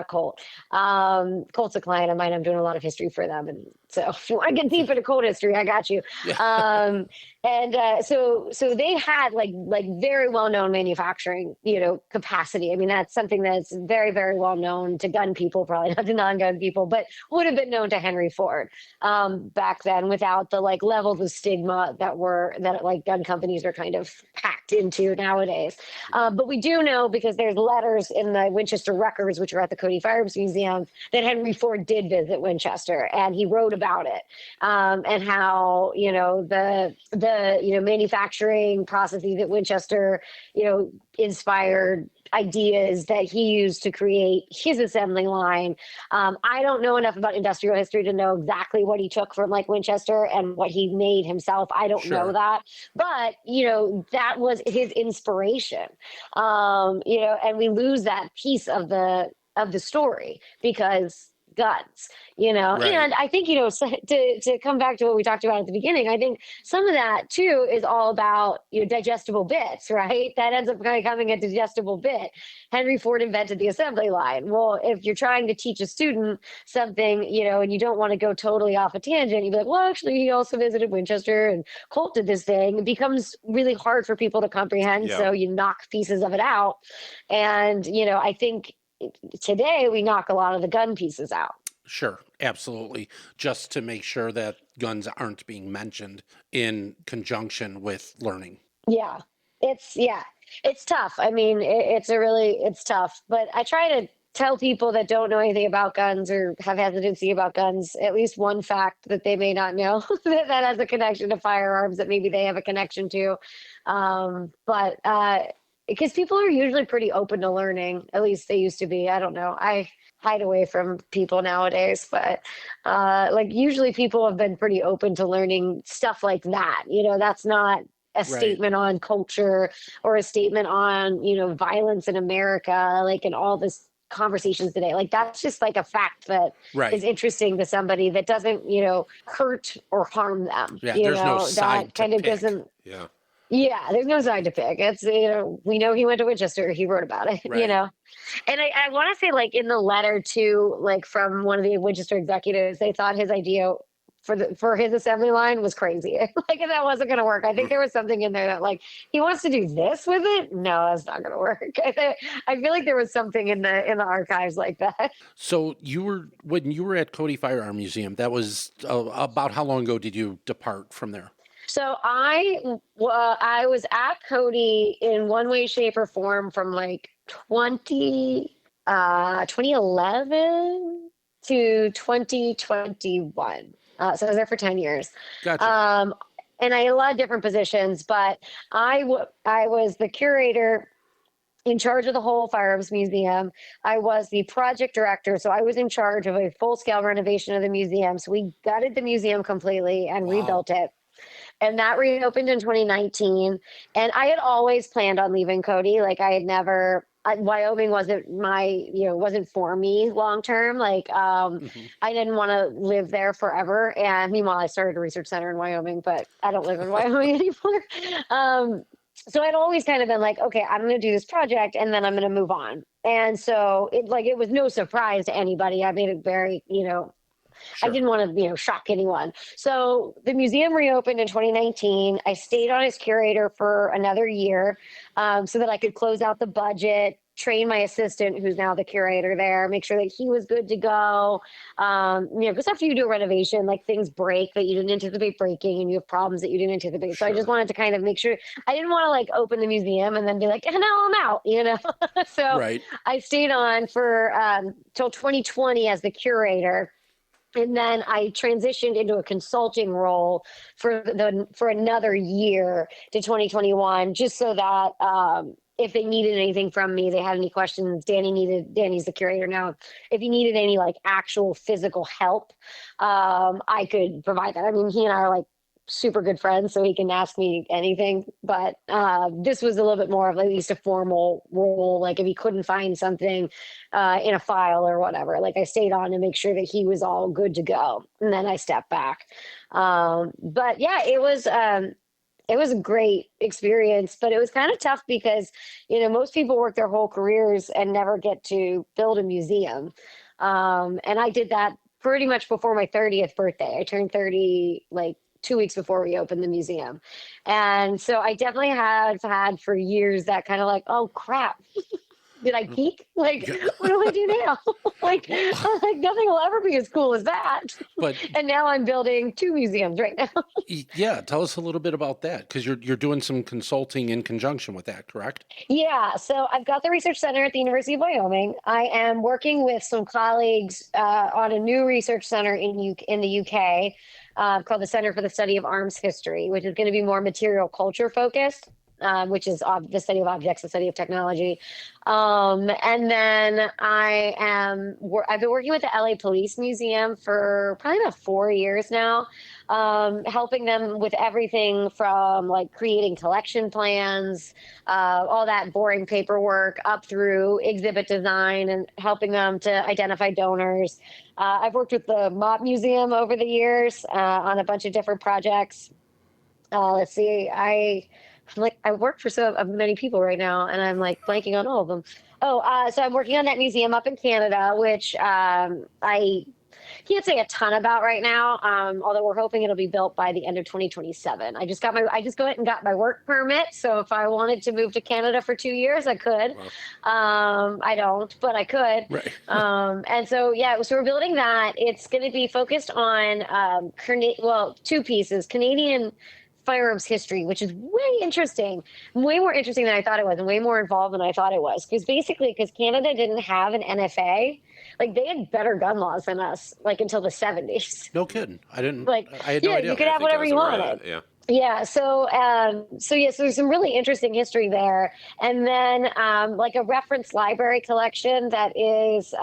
Colt. Colt's a client of mine. I'm doing a lot of history for them, and So if you want to get deep into code history, I got you. Yeah. So they had like very well known manufacturing, capacity. I mean, that's something that's very, very well known to gun people, probably not to non-gun people, but would have been known to Henry Ford back then, without the like levels of stigma that like gun companies are kind of packed into nowadays. But we do know, because there's letters in the Winchester records, which are at the Cody Firearms Museum, that Henry Ford did visit Winchester, and he wrote about it, and how the manufacturing processes at Winchester inspired ideas that he used to create his assembly line. I don't know enough about industrial history to know exactly what he took from like Winchester and what he made himself. I don't know that, but that was his inspiration. And we lose that piece of the story because guns, Right. and I think, so to come back to what we talked about at the beginning, I think some of that too is all about, digestible bits, right? That ends up kind of becoming a digestible bit. Henry Ford invented the assembly line. Well, if you're trying to teach a student something, and you don't want to go totally off a tangent, you'd be like, well, actually, he also visited Winchester and Colt did this thing. It becomes really hard for people to comprehend. Yeah. So you knock pieces of it out. And, I think today we knock a lot of the gun pieces out. Sure, absolutely. Just to make sure that guns aren't being mentioned in conjunction with learning. Yeah, it's tough. I mean, it's tough, but I try to tell people that don't know anything about guns or have hesitancy about guns, at least one fact that they may not know that has a connection to firearms that maybe they have a connection to. Because people are usually pretty open to learning, at least they used to be. I don't know. I hide away from people nowadays, but usually people have been pretty open to learning stuff like that. That's not a statement on culture or a statement on, violence in America, like in all this conversations today. Like that's just like a fact that is interesting to somebody that doesn't, hurt or harm them. Yeah, there's no side that kind of pick. doesn't. Yeah. Yeah, there's no side to pick. It's, we know he went to Winchester. He wrote about it, Right. And I want to say, like, in the letter to, like, from one of the Winchester executives, they thought his idea for his assembly line was crazy. Like, that wasn't going to work. I think there was something in there that, like, he wants to do this with it. No, that's not going to work. I feel like there was something in the archives like that. So when you were at Cody Firearms Museum, that was about how long ago did you depart from there? So I was at Cody in one way, shape, or form from like 2011 to 2021. So I was there for 10 years. Gotcha. And I had a lot of different positions, but I was the curator in charge of the whole firearms museum. I was the project director, so I was in charge of a full-scale renovation of the museum. So we gutted the museum completely and rebuilt it. And that reopened in 2019. And I had always planned on leaving Cody. Like I had never, Wyoming wasn't wasn't for me long-term. Like I didn't want to live there forever. And meanwhile, I started a research center in Wyoming, but I don't live in Wyoming anymore. So I'd always kind of been like, okay, I'm going to do this project and then I'm going to move on. And so it was no surprise to anybody. I made it very, I didn't want to, shock anyone. So the museum reopened in 2019. I stayed on as curator for another year so that I could close out the budget, train my assistant, who's now the curator there, make sure that he was good to go. Because after you do a renovation, like things break that you didn't anticipate breaking and you have problems that you didn't anticipate. So I just wanted to kind of make sure. I didn't want to like open the museum and then be like, and now I'm out, So I stayed on for till 2020 as the curator. And then I transitioned into a consulting role for another year to 2021, just so that if they needed anything from me, they had any questions. Danny's the curator now. If he needed any like actual physical help, I could provide that. I mean, he and I are like super good friends, so he can ask me anything. But this was a little bit more of at least a formal role. Like if he couldn't find something in a file or whatever, like I stayed on to make sure that he was all good to go, and then I stepped back. But yeah, it was a great experience, but it was kind of tough because most people work their whole careers and never get to build a museum, and I did that pretty much before my 30th birthday. I turned 30 like 2 weeks before we opened the museum. And so I definitely have had for years that kind of like, oh crap, did I peak? Like, Yeah. what do I do now? like nothing will ever be as cool as that. But And now I'm building 2 museums right now. yeah, tell us a little bit about that, because you're doing some consulting in conjunction with that, correct? Yeah, so I've got the research center at the University of Wyoming. I am working with some colleagues on a new research center in the UK called the Center for the Study of Arms History, which is going to be more material culture focused. Which is the study of objects, the study of technology. And then I've been working with the LA Police Museum for probably about 4 years now, helping them with everything from like creating collection plans, all that boring paperwork, up through exhibit design and helping them to identify donors. I've worked with the Mott Museum over the years on a bunch of different projects. Let's see, I work for so many people right now, and I'm like blanking on all of them. So I'm working on that museum up in Canada, which I can't say a ton about right now. Although we're hoping it'll be built by the end of 2027. I just went and got my work permit. So if I wanted to move to Canada for 2 years, I could. Wow. I don't, but I could. Right. And so yeah, so we're building that. It's going to be focused on two pieces: Canadian firearms history, which is way more interesting than I thought it was, and way more involved than I thought it was. Because Canada didn't have an NFA, like they had better gun laws than us, like until the 70s. No kidding. I didn't. Like, I had no yeah, idea. you could I have think whatever I was you aware of wanted. that, yeah. Yeah, so there's some really interesting history there, and then like a reference library collection that is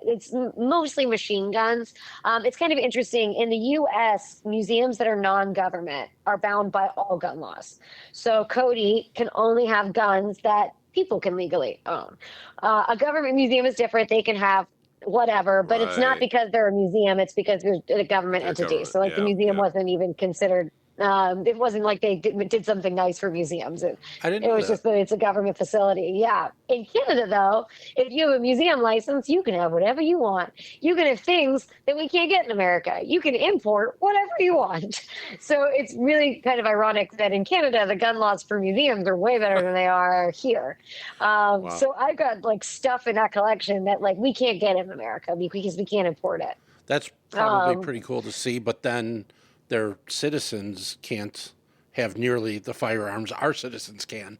it's mostly machine guns. It's kind of interesting. In the U.S., museums that are non-government are bound by all gun laws. So Cody can only have guns that people can legally own. A government museum is different; they can have whatever, but it's not Right. because they're a museum. It's because they're a government They're entity. government, So like the yeah, museum yeah. wasn't even considered. It wasn't like they did something nice for museums. I didn't It know was that. just that it's a government facility. Yeah. In Canada, though, if you have a museum license, you can have whatever you want. You can have things that we can't get in America. You can import whatever you want. So it's really kind of ironic that in Canada, the gun laws for museums are way better than they are here. So I've got like stuff in that collection that like we can't get in America because we can't import it. That's probably pretty cool to see, but then their citizens can't have nearly the firearms our citizens can.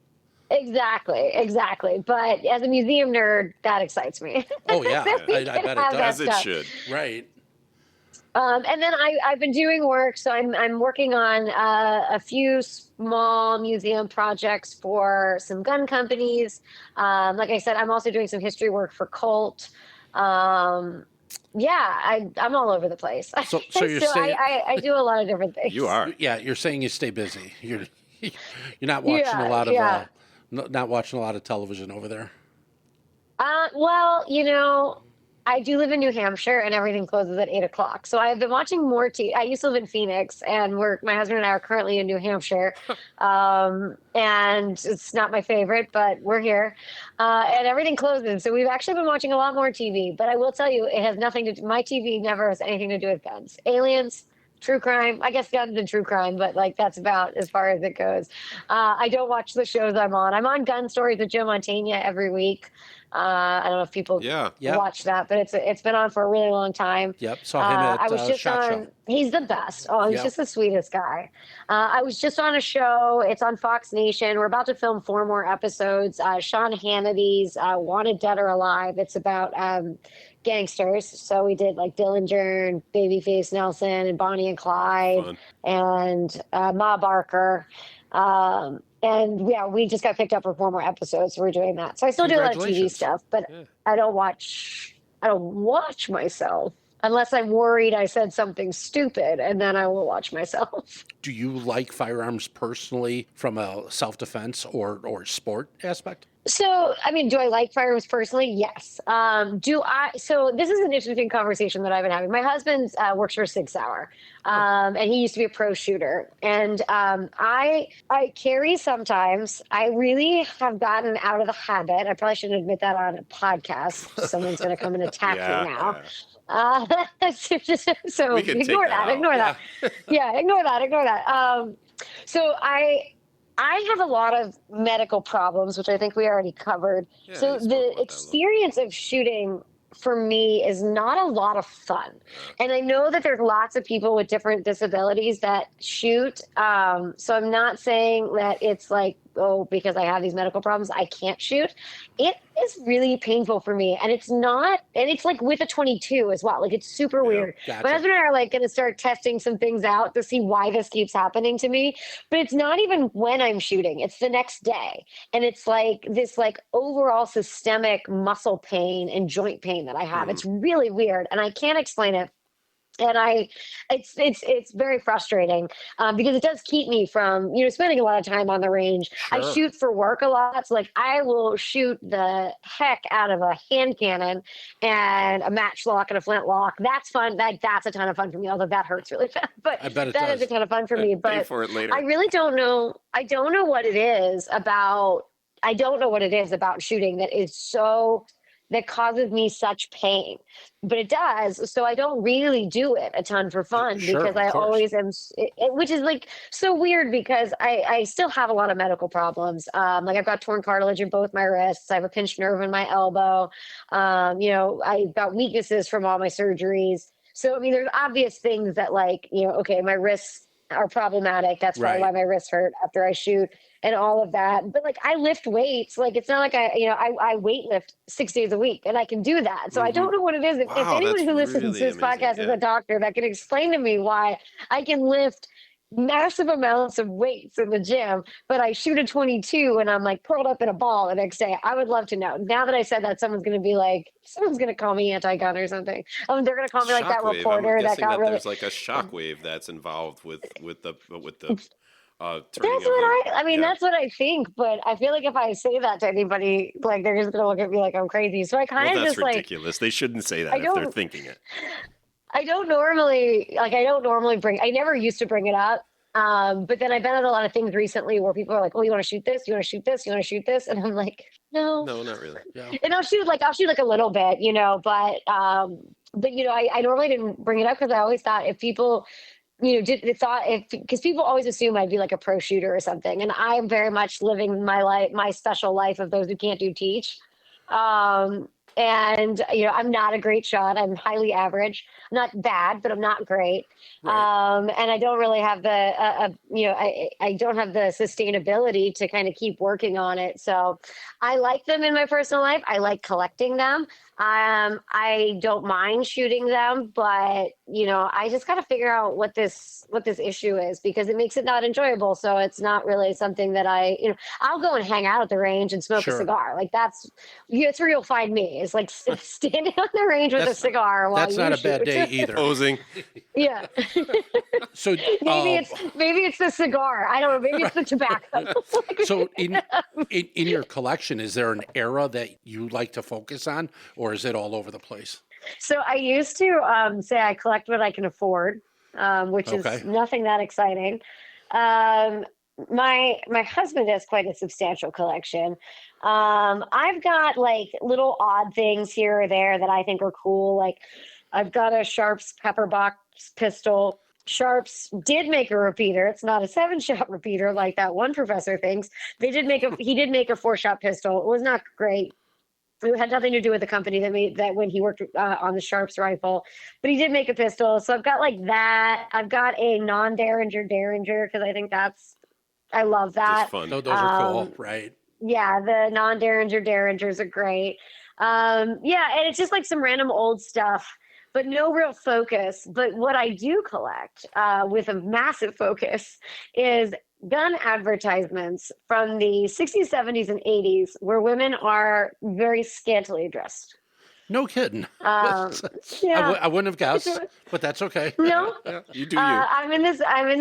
Exactly. But as a museum nerd, that excites me. Oh, yeah. That we I can bet it have does. that As it stuff. should. Right. And then I've been doing work, so I'm working on a few small museum projects for some gun companies. Like I said, I'm also doing some history work for Colt. Yeah, I'm all over the place. So you're saying I do a lot of different things. You are. yeah, you're saying you stay busy. You're not watching a lot of not watching a lot of television over there. Well, I do live in New Hampshire, and everything closes at 8 o'clock. So I've been watching more TV. I used to live in Phoenix, and my husband and I are currently in New Hampshire. And it's not my favorite, but we're here. And everything closes. So we've actually been watching a lot more TV. But I will tell you, it has nothing to do. My TV never has anything to do with guns. Aliens, true crime. I guess guns and true crime, but like that's about as far as it goes. I don't watch the shows I'm on. I'm on Gun Stories with Joe Mantegna every week. I don't know if people watch that, but it's been on for a really long time. Yep, saw him at I was just SHOT on. Show. He's the best. Oh, he's just the sweetest guy. I was just on a show. It's on Fox Nation. We're about to film 4 more episodes. Sean Hannity's Wanted Dead or Alive. It's about gangsters. So we did like Dillinger and Babyface Nelson and Bonnie and Clyde. Fun. And Ma Barker. And yeah, we just got picked up for 4 more episodes. So we're doing that. So I still do a lot of TV Congratulations. stuff, but I don't watch myself unless I'm worried I said something stupid, and then I will watch myself. Do you like firearms personally from a self-defense or sport aspect? So, I mean, do I like firearms personally? Yes. So this is an interesting conversation that I've been having. My husband works for 6 Hour, and he used to be a pro shooter. And I carry sometimes. I really have gotten out of the habit. I probably shouldn't admit that on a podcast. Someone's going to come and attack me Yeah, now. yeah. So We can take ignore that that. out. Ignore that. Yeah, ignore that. Ignore that. So I have a lot of medical problems, which I think we already covered. Yeah, So you spoke the about that a little. experience of shooting for me is not a lot of fun. Yeah. And I know that there's lots of people with different disabilities that shoot. So I'm not saying that it's like, oh, because I have these medical problems, I can't shoot. It is really painful for me. And it's not, and it's like with a 22 as well. Like it's super Yeah. weird. My Gotcha. husband and I are like going to start testing some things out to see why this keeps happening to me. But it's not even when I'm shooting, it's the next day. And it's like this like overall systemic muscle pain and joint pain that I have. Hmm. It's really weird. And I can't explain it. And it's very frustrating because it does keep me from spending a lot of time on the range. I Sure. shoot for work a lot, so like I will shoot the heck out of a hand cannon and a matchlock and a flintlock. That's fun. That's a ton of fun for me. Although that hurts really bad, but I bet it that is a does. ton of fun for me. Pay But for it later. I really don't know. I don't know what it is about. I don't know what it is about shooting that causes me such pain, but it does. So I don't really do it a ton for fun Sure, because of I course. always am, which is like so weird because I still have a lot of medical problems. Like I've got torn cartilage in both my wrists. I have a pinched nerve in my elbow. I've got weaknesses from all my surgeries. So, I mean, there's obvious things that like, okay, my wrists are problematic. That's probably why Right. my wrists hurt after I shoot and all of that. But like I lift weights, like it's not like I weight lift 6 days a week and I can do that. So I Hmm. don't know what it is. If Wow, anyone that's who listens to really this amazing. podcast is Yeah. a doctor that can explain to me why I can lift massive amounts of weights in the gym, but I shoot a 22 and I'm like curled up in a ball the next day. I would love to know. Now that I said that, someone's going to call me anti-gun or something. They're going to call me like that Shockwave. I'm reporter that guessing got that really. there's like a shockwave that's involved with the turning That's of what the I mean, yeah. that's what I think, but I feel like if I say that to anybody, like they're just gonna look at me like I'm crazy. So I Well, kind of that's just like ridiculous. They shouldn't say I that if they're don't thinking it. I don't normally bring I never used to bring it up. But then I've been at a lot of things recently where people are like, oh, you want to shoot this? You want to shoot this? You want to shoot this? And I'm like, no. No, not really. Yeah. And I'll shoot like a little bit, but I normally didn't bring it up because I always thought if people because people always assume I'd be like a pro shooter or something, and I'm very much living my life, my special life of those who can't do teach. And I'm not a great shot. I'm highly average. I'm not bad, but I'm not great. Right. And I don't really have I don't have the sustainability to kind of keep working on it. So I like them in my personal life. I like collecting them. I don't mind shooting them, but I just got to figure out what this issue is because it makes it not enjoyable. So it's not really something that I'll go and hang out at the range and smoke a Sure. cigar. Like that's where you'll find me. It's like standing on the range with a That's- cigar while That's you not a shoot. bad day either. Posing. Yeah. So, maybe it's the cigar. I don't know. Maybe it's the tobacco. so in your collection, is there an era that you like to focus on, or is it all over the place? So I used to say I collect what I can afford, which Okay. is nothing that exciting. My husband has quite a substantial collection. I've got like little odd things here or there that I think are cool. Like I've got a Sharps pepper box pistol. Sharps did make a repeater. It's not a 7-shot repeater like that one professor thinks. He did make a 4-shot pistol. It was not great. It had nothing to do with the company that made that when he worked on the Sharps rifle, but he did make a pistol. So I've got like that. I've got a non-Derringer because I love that. Just fun. Those are cool, right? Yeah, the non-Derringers are great. And it's just like some random old stuff, but no real focus. But what I do collect with a massive focus is gun advertisements from the 60s, 70s, and 80s where women are very scantily dressed. No kidding. Um, yeah. I wouldn't have guessed, It's- but that's okay. No, Yeah, you do you. I'm in this. I'm in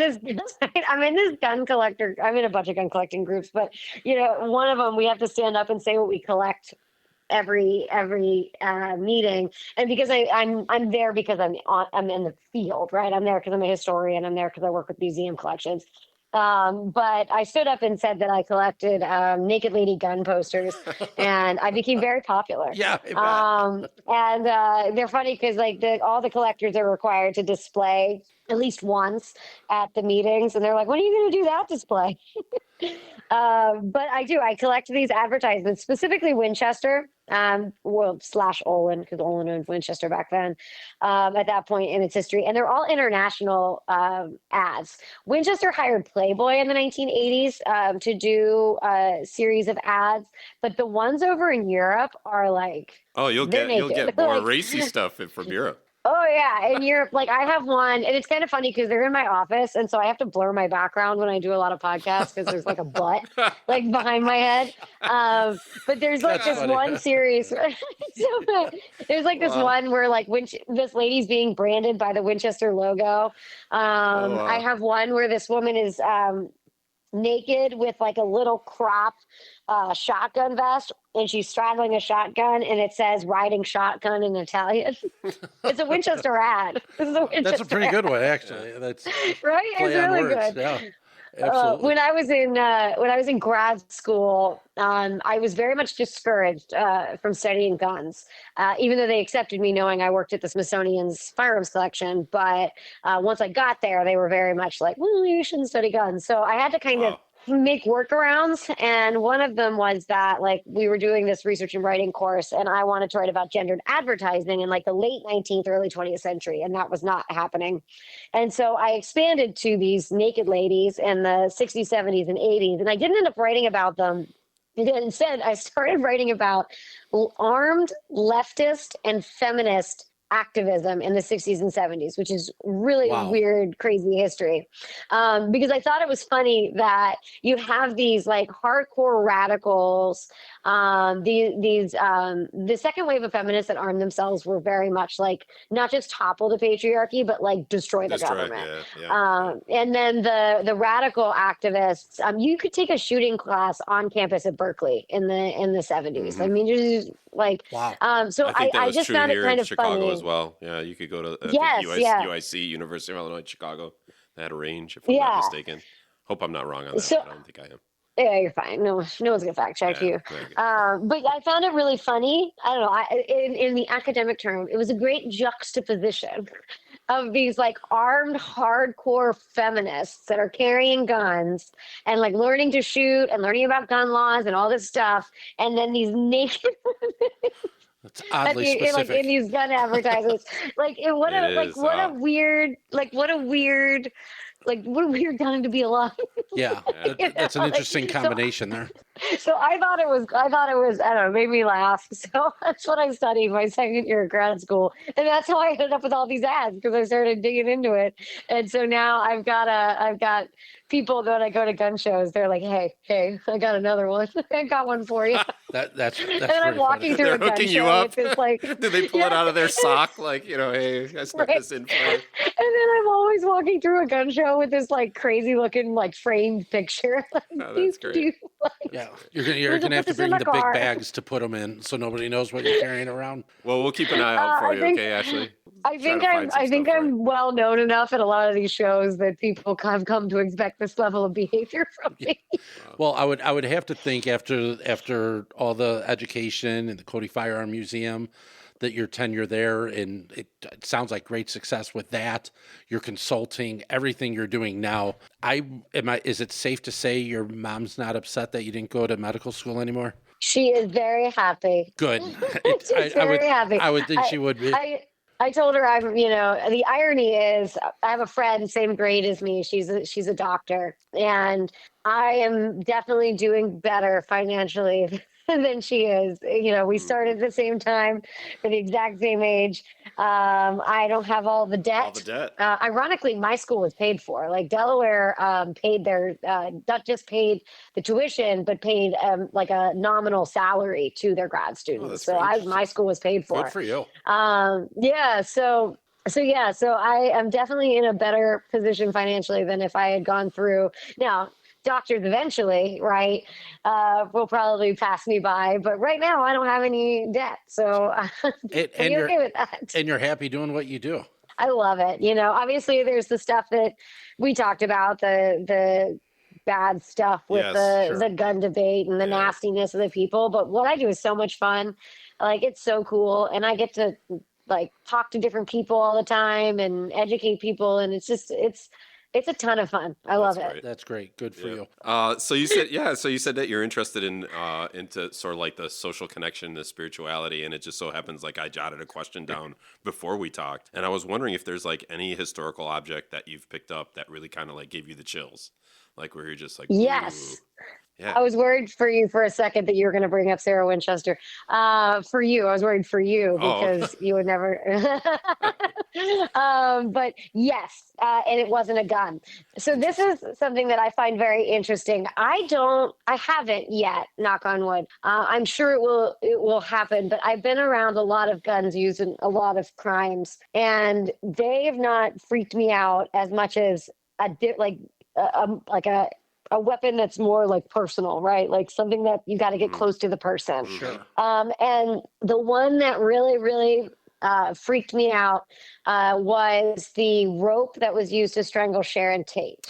this gun collector. I'm in a bunch of gun collecting groups, but one of them we have to stand up and say what we collect every meeting, and because I'm there because I'm in the field, right? I'm there because I'm a historian. I'm there because I work with museum collections. But I stood up and said that I collected naked lady gun posters, and I became very popular. Yeah, I bet. And they're funny because like all the collectors are required to display at least once at the meetings, and they're like, "When are you going to do that display?" But I do. I collect these advertisements, specifically Winchester, well, slash Olin, because Olin owned Winchester back then, at that point in its history. And they're all international ads. Winchester hired Playboy in the 1980s to do a series of ads, but the ones over in Europe are like, Oh, you'll they're get naked. more Like, racy stuff from Europe. oh yeah, in Europe, like I have one, and it's kind of funny because they're in my office, and so I have to blur my background when I do a lot of podcasts because there's like a butt like behind my head. But there's like That's this funny. one series. There's like this Wow. one where like this lady's being branded by the Winchester logo. wow. I have one where this woman is naked with like a little crop shotgun vest, and she's straddling a shotgun, and it says "riding shotgun" in Italian. It's a Winchester ad. This is a Winchester That's a pretty ad, good one, actually. That's right? It's play on really words. good. Yeah, absolutely. When I was in grad school, I was very much discouraged from studying guns, even though they accepted me, knowing I worked at the Smithsonian's firearms collection. But once I got there, they were very much like, "Well, you shouldn't study guns." So I had to kind of Wow. make workarounds, and one of them was that like we were doing this research and writing course, and I wanted to write about gendered advertising in like the late 19th, early 20th century, and that was not happening. And so I expanded to these naked ladies in the 60s, 70s, and 80s, and I didn't end up writing about them. Instead, I started writing about armed leftist and feminist activism in the 60s and 70s, which is really Wow. weird, crazy history. Because I thought it was funny that you have these like hardcore radicals, the second wave of feminists that armed themselves were very much like not just topple the patriarchy, but like destroy the government. And then the radical activists, you could take a shooting class on campus at Berkeley in the 70s. I mean, just like, Wow. so I think that I was just true found it here kind in of Chicago funny. as well. Yeah, you could go to Yes, yeah. UIC, University of Illinois, Chicago. They had a range, if I'm not Yeah. mistaken. Hope I'm not wrong on that. So- But I don't think I am. Yeah, you're fine. No one's gonna fact check Yeah, you. very good. But I found it really funny. I don't know. In the academic term, it was a great juxtaposition of these like armed, hardcore feminists that are carrying guns and like learning to shoot and learning about gun laws and all this stuff, and then these naked That's oddly like specific. in these gun advertisements. Like what It a like is, what a weird what a weird time to be alive. Yeah, that's an interesting combination there. So I thought it was, I don't know, made me laugh. So that's what I studied my second year of grad school. And that's how I ended up with all these ads, because I started digging into it. And so now I've got people that when I go to gun shows, they're like, hey, I got another one. I got one for you. That's And then I'm pretty walking funny. through They're a gun hooking you show up. with this like, Do they pull it out of their sock? Like, hey, I snuck Right. this in for you. And then I'm always walking through a gun show with this like crazy looking like framed picture. Oh, that's great. Yeah, you're gonna have to put this in bring my the big car. bags to put them in, so nobody knows what you're carrying around. Well, we'll keep an eye out for I you, think- okay, Ashley? I Try think to find some I think stuff for you. I'm well known enough at a lot of these shows that people have come to expect this level of behavior from me. Well, I would have to think after all the education and the Cody Firearms Museum, that your tenure there, and it sounds like great success with that. Your consulting, everything you're doing now. Is it safe to say your mom's not upset that you didn't go to medical school anymore? She is very happy. Good. She's very happy. I would think she would be. I told her the irony is I have a friend same grade as me. She's a doctor, and I am definitely doing better financially than she is. We started at the same time, for the exact same age. I don't have all the debt. All the debt. Ironically, my school was paid for. Like Delaware paid their, not just paid the tuition, but paid like a nominal salary to their grad students. that's So very interesting. my school was paid for. Good for you. Yeah. So I am definitely in a better position financially than if I had gone through. Now, doctors eventually, right, will probably pass me by, but right now I don't have any debt, so I'm pretty okay with that. And you're happy doing what you do. I love it. Obviously there's the stuff that we talked about, the bad stuff with the gun debate and the nastiness of the people, but what I do is so much fun. Like, it's so cool, and I get to like talk to different people all the time and educate people, and it's a ton of fun. I love it. That's great. Good for you. So you said that you're interested in into sort of like the social connection, the spirituality, and it just so happens like I jotted a question down before we talked, and I was wondering if there's like any historical object that you've picked up that really kind of like gave you the chills, like where you're just like, yes. Ooh. Yeah. I was worried for you for a second that you were going to bring up Sarah Winchester. For you, I was worried for you because you would never. But yes, and it wasn't a gun. So this is something that I find very interesting. I haven't yet, knock on wood. I'm sure it will happen, but I've been around a lot of guns used in a lot of crimes, and they have not freaked me out as much as a weapon that's more like personal, right? Like something that you got to get close to the person. Sure. And the one that really, really freaked me out was the rope that was used to strangle Sharon Tate.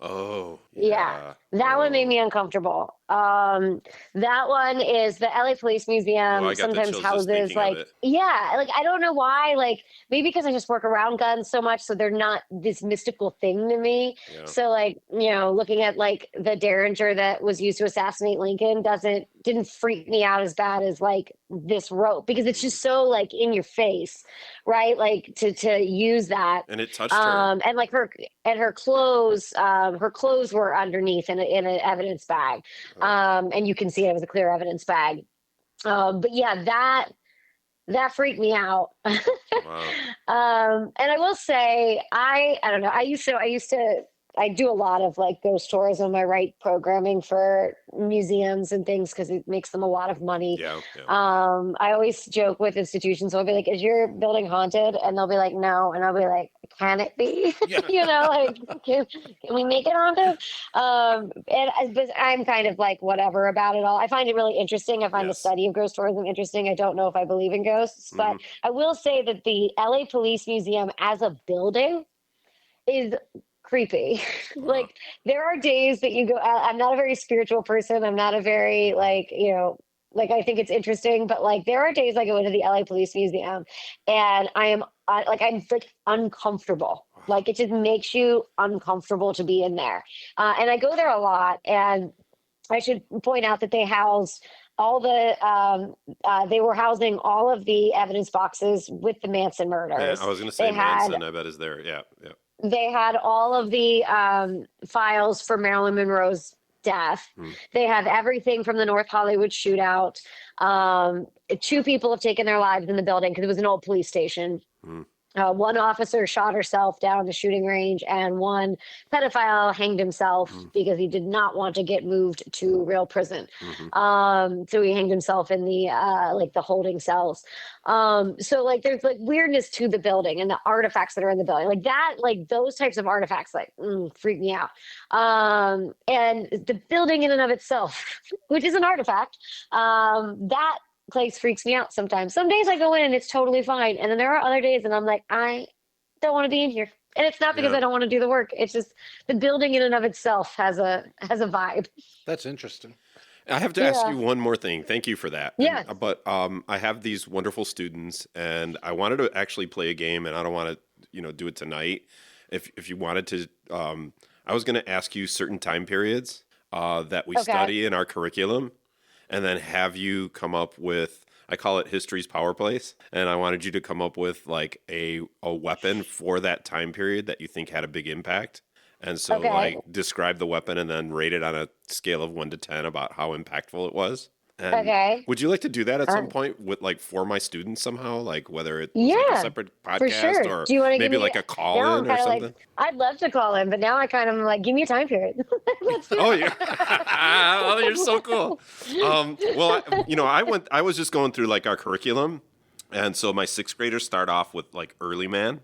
Oh, yeah. That one made me uncomfortable. That one is the LA Police Museum sometimes houses like, I don't know why, like maybe because I just work around guns so much, so they're not this mystical thing to me. Yeah. So looking at like the Derringer that was used to assassinate Lincoln didn't freak me out as bad as like this rope, because it's just so like in your face, right? Like to use that. And it touched her. And like her clothes were underneath in an evidence bag. And you can see it was a clear evidence bag. But yeah, that freaked me out. Wow. And I will say, I don't know. I do a lot of like ghost tours on my right programming for museums and things because it makes them a lot of money. Yeah. I always joke with institutions. I'll be like, "Is your building haunted?" And they'll be like, "No." And I'll be like, "Can it be?" Yeah. Can we make it haunted? But I'm kind of like whatever about it all. I find it really interesting. I find the study of ghost tourism interesting. I don't know if I believe in ghosts, but I will say that the LA Police Museum as a building is creepy. Like there are days that you go, I'm not a very spiritual person. I'm not a very I think it's interesting, but like there are days I go into the LA Police Museum and I'm uncomfortable. Like it just makes you uncomfortable to be in there. And I go there a lot, and I should point out that they house they were housing all of the evidence boxes with the Manson murders. Yeah, I was going to say Manson, I bet is there. Yeah. They had all of the files for Marilyn Monroe's death. They have everything from the North Hollywood shootout. 2 people have taken their lives in the building because it was an old police station. One officer shot herself down the shooting range, and one pedophile hanged himself because he did not want to get moved to real prison. So he hanged himself in the the holding cells. So like there's like weirdness to the building and the artifacts that are in the building, like that, like those types of artifacts freak me out. And the building in and of itself, which is an artifact, that place freaks me out sometimes. Some days I go in and it's totally fine, and then there are other days and I'm like, I don't want to be in here. And it's not because I don't want to do the work. It's just the building in and of itself has a vibe. That's interesting. I have to ask you one more thing. Thank you for that. Yeah. But I have these wonderful students, and I wanted to actually play a game, and I don't want to do it tonight. If you wanted to, I was going to ask you certain time periods that we study in our curriculum, and then have you come up with, I call it history's power plays. And I wanted you to come up with like a weapon for that time period that you think had a big impact. And so like describe the weapon and then rate it on a scale of 1 to 10 about how impactful it was. And Okay. would you like to do that at some point with like for my students somehow, like whether it's like a Yeah, separate for podcast sure. or Do you want to give maybe me? like a call Now I'm in or kind of something? like, I'd love to call in, but now I kind of am like, give me a time period. Let's do Oh, it. yeah. Oh, you're so cool. Well, I was just going through like our curriculum. And so my sixth graders start off with like early man.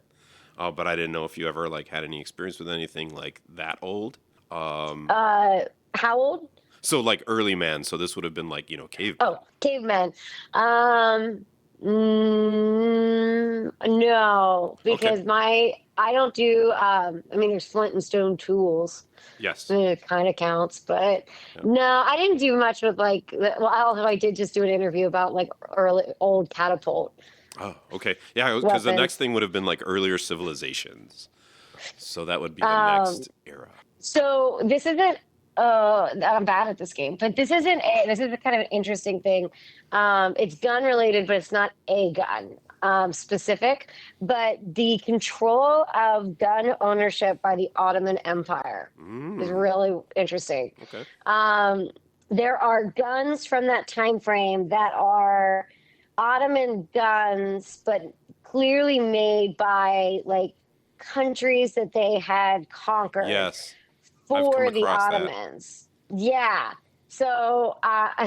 But I didn't know if you ever like had any experience with anything like that old. How old? So like early man. So this would have been like, caveman. Oh, cavemen. No, because I don't do. I mean, there's flint and stone tools. Yes. It kind of counts, but no, I didn't do much with like. Well, although I did just do an interview about like early old catapult. Oh, okay. Yeah, because the Weapons. next thing would have been like earlier civilizations. So that would be the next era. So this isn't. I'm bad at this game, but this is a kind of an interesting thing. It's gun related, but it's not a gun specific. But the control of gun ownership by the Ottoman Empire is really interesting. Okay. There are guns from that time frame that are Ottoman guns, but clearly made by like countries that they had conquered. Yes. I've come For the across that. Ottomans. Yeah. So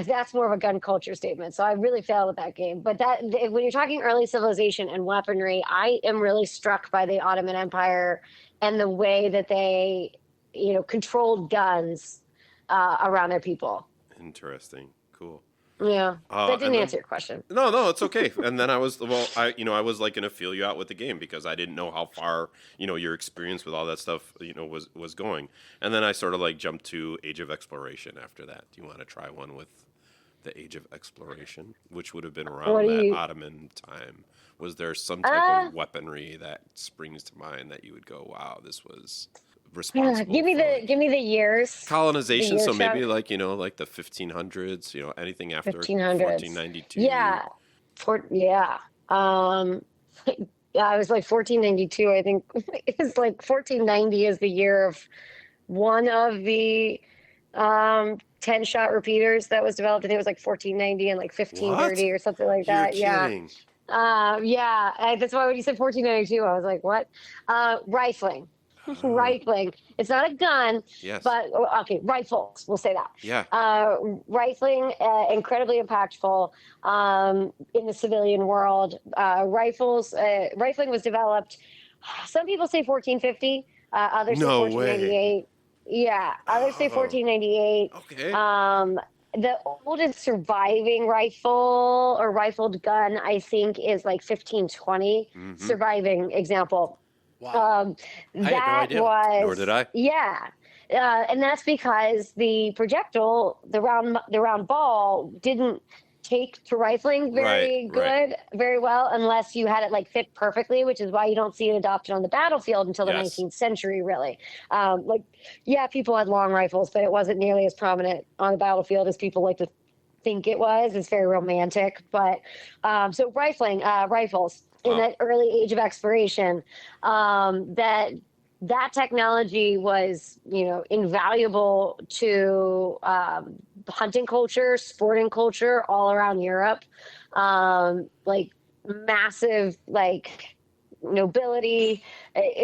that's more of a gun culture statement. So I really failed at that game. But when you're talking early civilization and weaponry, I am really struck by the Ottoman Empire and the way that they, controlled guns around their people. Interesting. Cool. Yeah. That didn't then- answer your question. No, it's okay. And then I was like going to feel you out with the game because I didn't know how far, your experience with all that stuff, was going. And then I sort of like jumped to Age of Exploration after that. Do you want to try one with the Age of Exploration, which would have been around that Ottoman time? Was there some type of weaponry that springs to mind that you would go, wow, this was responsible? Give me the years. Colonization, the year so maybe chunk. like like the 1500s, anything after 1500s. 1492. Yeah. Yeah, it was like 1492. I think it was like 1490 is the year of one of the 10-shot repeaters that was developed. I think it was like 1490 and like 1530 or something like that. You're kidding. That's why when you said 1492, I was like, what? Rifling. Rifling. It's not a gun, Yes. but okay, rifles. We'll say that. Yeah. Rifling, incredibly impactful in the civilian world. Rifling was developed. Some people say 1450. Others say No way. 1498. Yeah, others say 1498. Okay. The oldest surviving rifle or rifled gun, I think, is like 1520. Surviving example. Wow. I had no idea. Nor did I. Yeah. And that's because the projectile, the round ball, didn't take to rifling very very well unless you had it like fit perfectly, which is why you don't see it adopted on the battlefield until the 19th century, really. People had long rifles, but it wasn't nearly as prominent on the battlefield as people like to think it was. It's very romantic, but so rifles in that early age of exploration, that technology was, invaluable to hunting culture, sporting culture all around Europe, massive, nobility.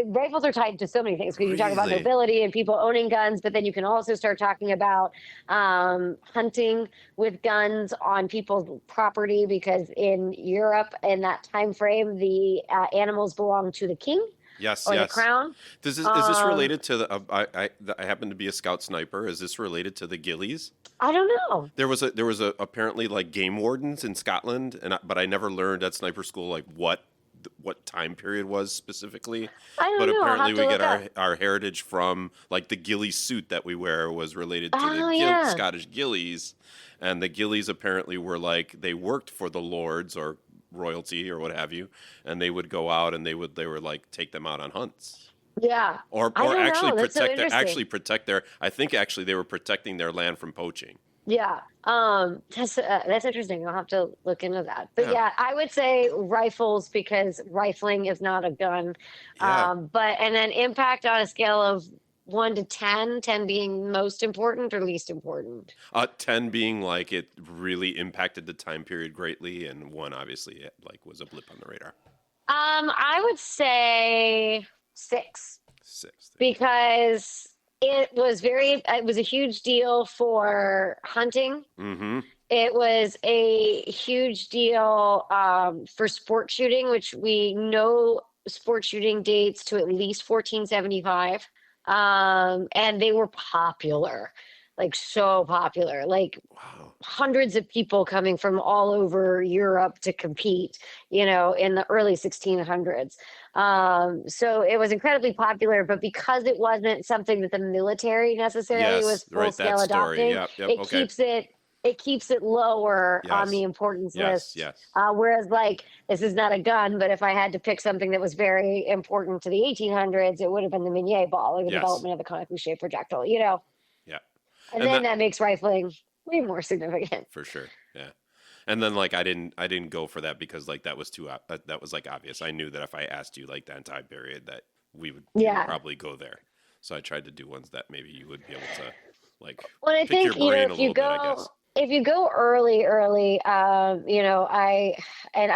Rifles are tied to so many things because you talk about Really? nobility and people owning guns, but then you can also start talking about hunting with guns on people's property because in Europe in that time frame, the animals belong to the king. Yes. Or the crown. Is this related to the? I happen to be a scout sniper. Is this related to the ghillies? I don't know. There was a apparently like game wardens in Scotland, but I never learned at sniper school like what time period was specifically. I don't but know. apparently we get look up. our heritage from like the ghillie suit that we wear was related to the yeah. Scottish ghillies, and the ghillies apparently were like they worked for the lords or royalty or what have you, and they would go out and they were like take them out on hunts. Yeah. Or I don't actually know. That's so protect their I think actually they were protecting their land from poaching. Yeah. That's interesting. I'll have to look into that. But Yeah. yeah, I would say rifles because rifling is not a gun. Yeah. And then impact on a scale of 1 to 10, 10 being most important or least important? 10 being like it really impacted the time period greatly, and 1 obviously it, like was a blip on the radar. I would say 6 6. because it was a huge deal for hunting. Mm-hmm. It was a huge deal for sport shooting, which we know sport shooting dates to at least 1475. And they were popular, like so popular, like Wow. hundreds of people coming from all over Europe to compete, in the early 1600s. So it was incredibly popular, but because it wasn't something that the military necessarily was Yes, full right. That scale story. adopting, Yep. Yep. it Okay. keeps it lower on the Yes. importance Yes. list. Yes. Whereas, like, this is not a gun, but if I had to pick something that was very important to the 1800s, it would have been the Minier ball, like the Yes. development of the conically shaped projectile, Yeah. and And then that that makes rifling way more significant. for sure. Yeah. And then like I didn't go for that because like that was that was like obvious. I knew that if I asked you like that time period that we would Yeah. probably go there. So I tried to do ones that maybe you would be able to like Well, I pick your think, brain a if you little bit, I guess. go early, I'm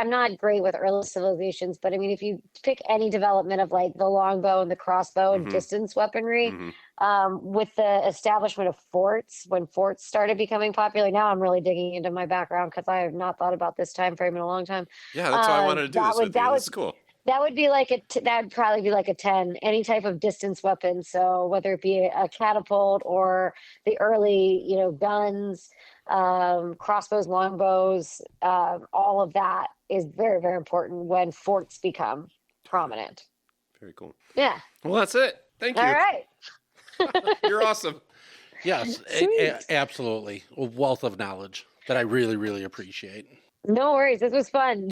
not great with early civilizations, but I mean, if you pick any development of like the longbow and the crossbow and Mm-hmm. distance weaponry, Mm-hmm. with the establishment of forts, when forts started becoming popular, now I'm really digging into my background because I have not thought about this time frame in a long time. Yeah, that's why I wanted to do That this would with you. that This would is cool. that would be like that would probably be like a 10, any type of distance weapon. So whether it be a catapult or the early, guns, crossbows, longbows, all of that is very, very important when forts become prominent. Very cool. Yeah. Well, that's it. Thank All you. right. You're awesome. Yes, Sweet. absolutely. A wealth of knowledge that I really, really appreciate. No worries. This was fun.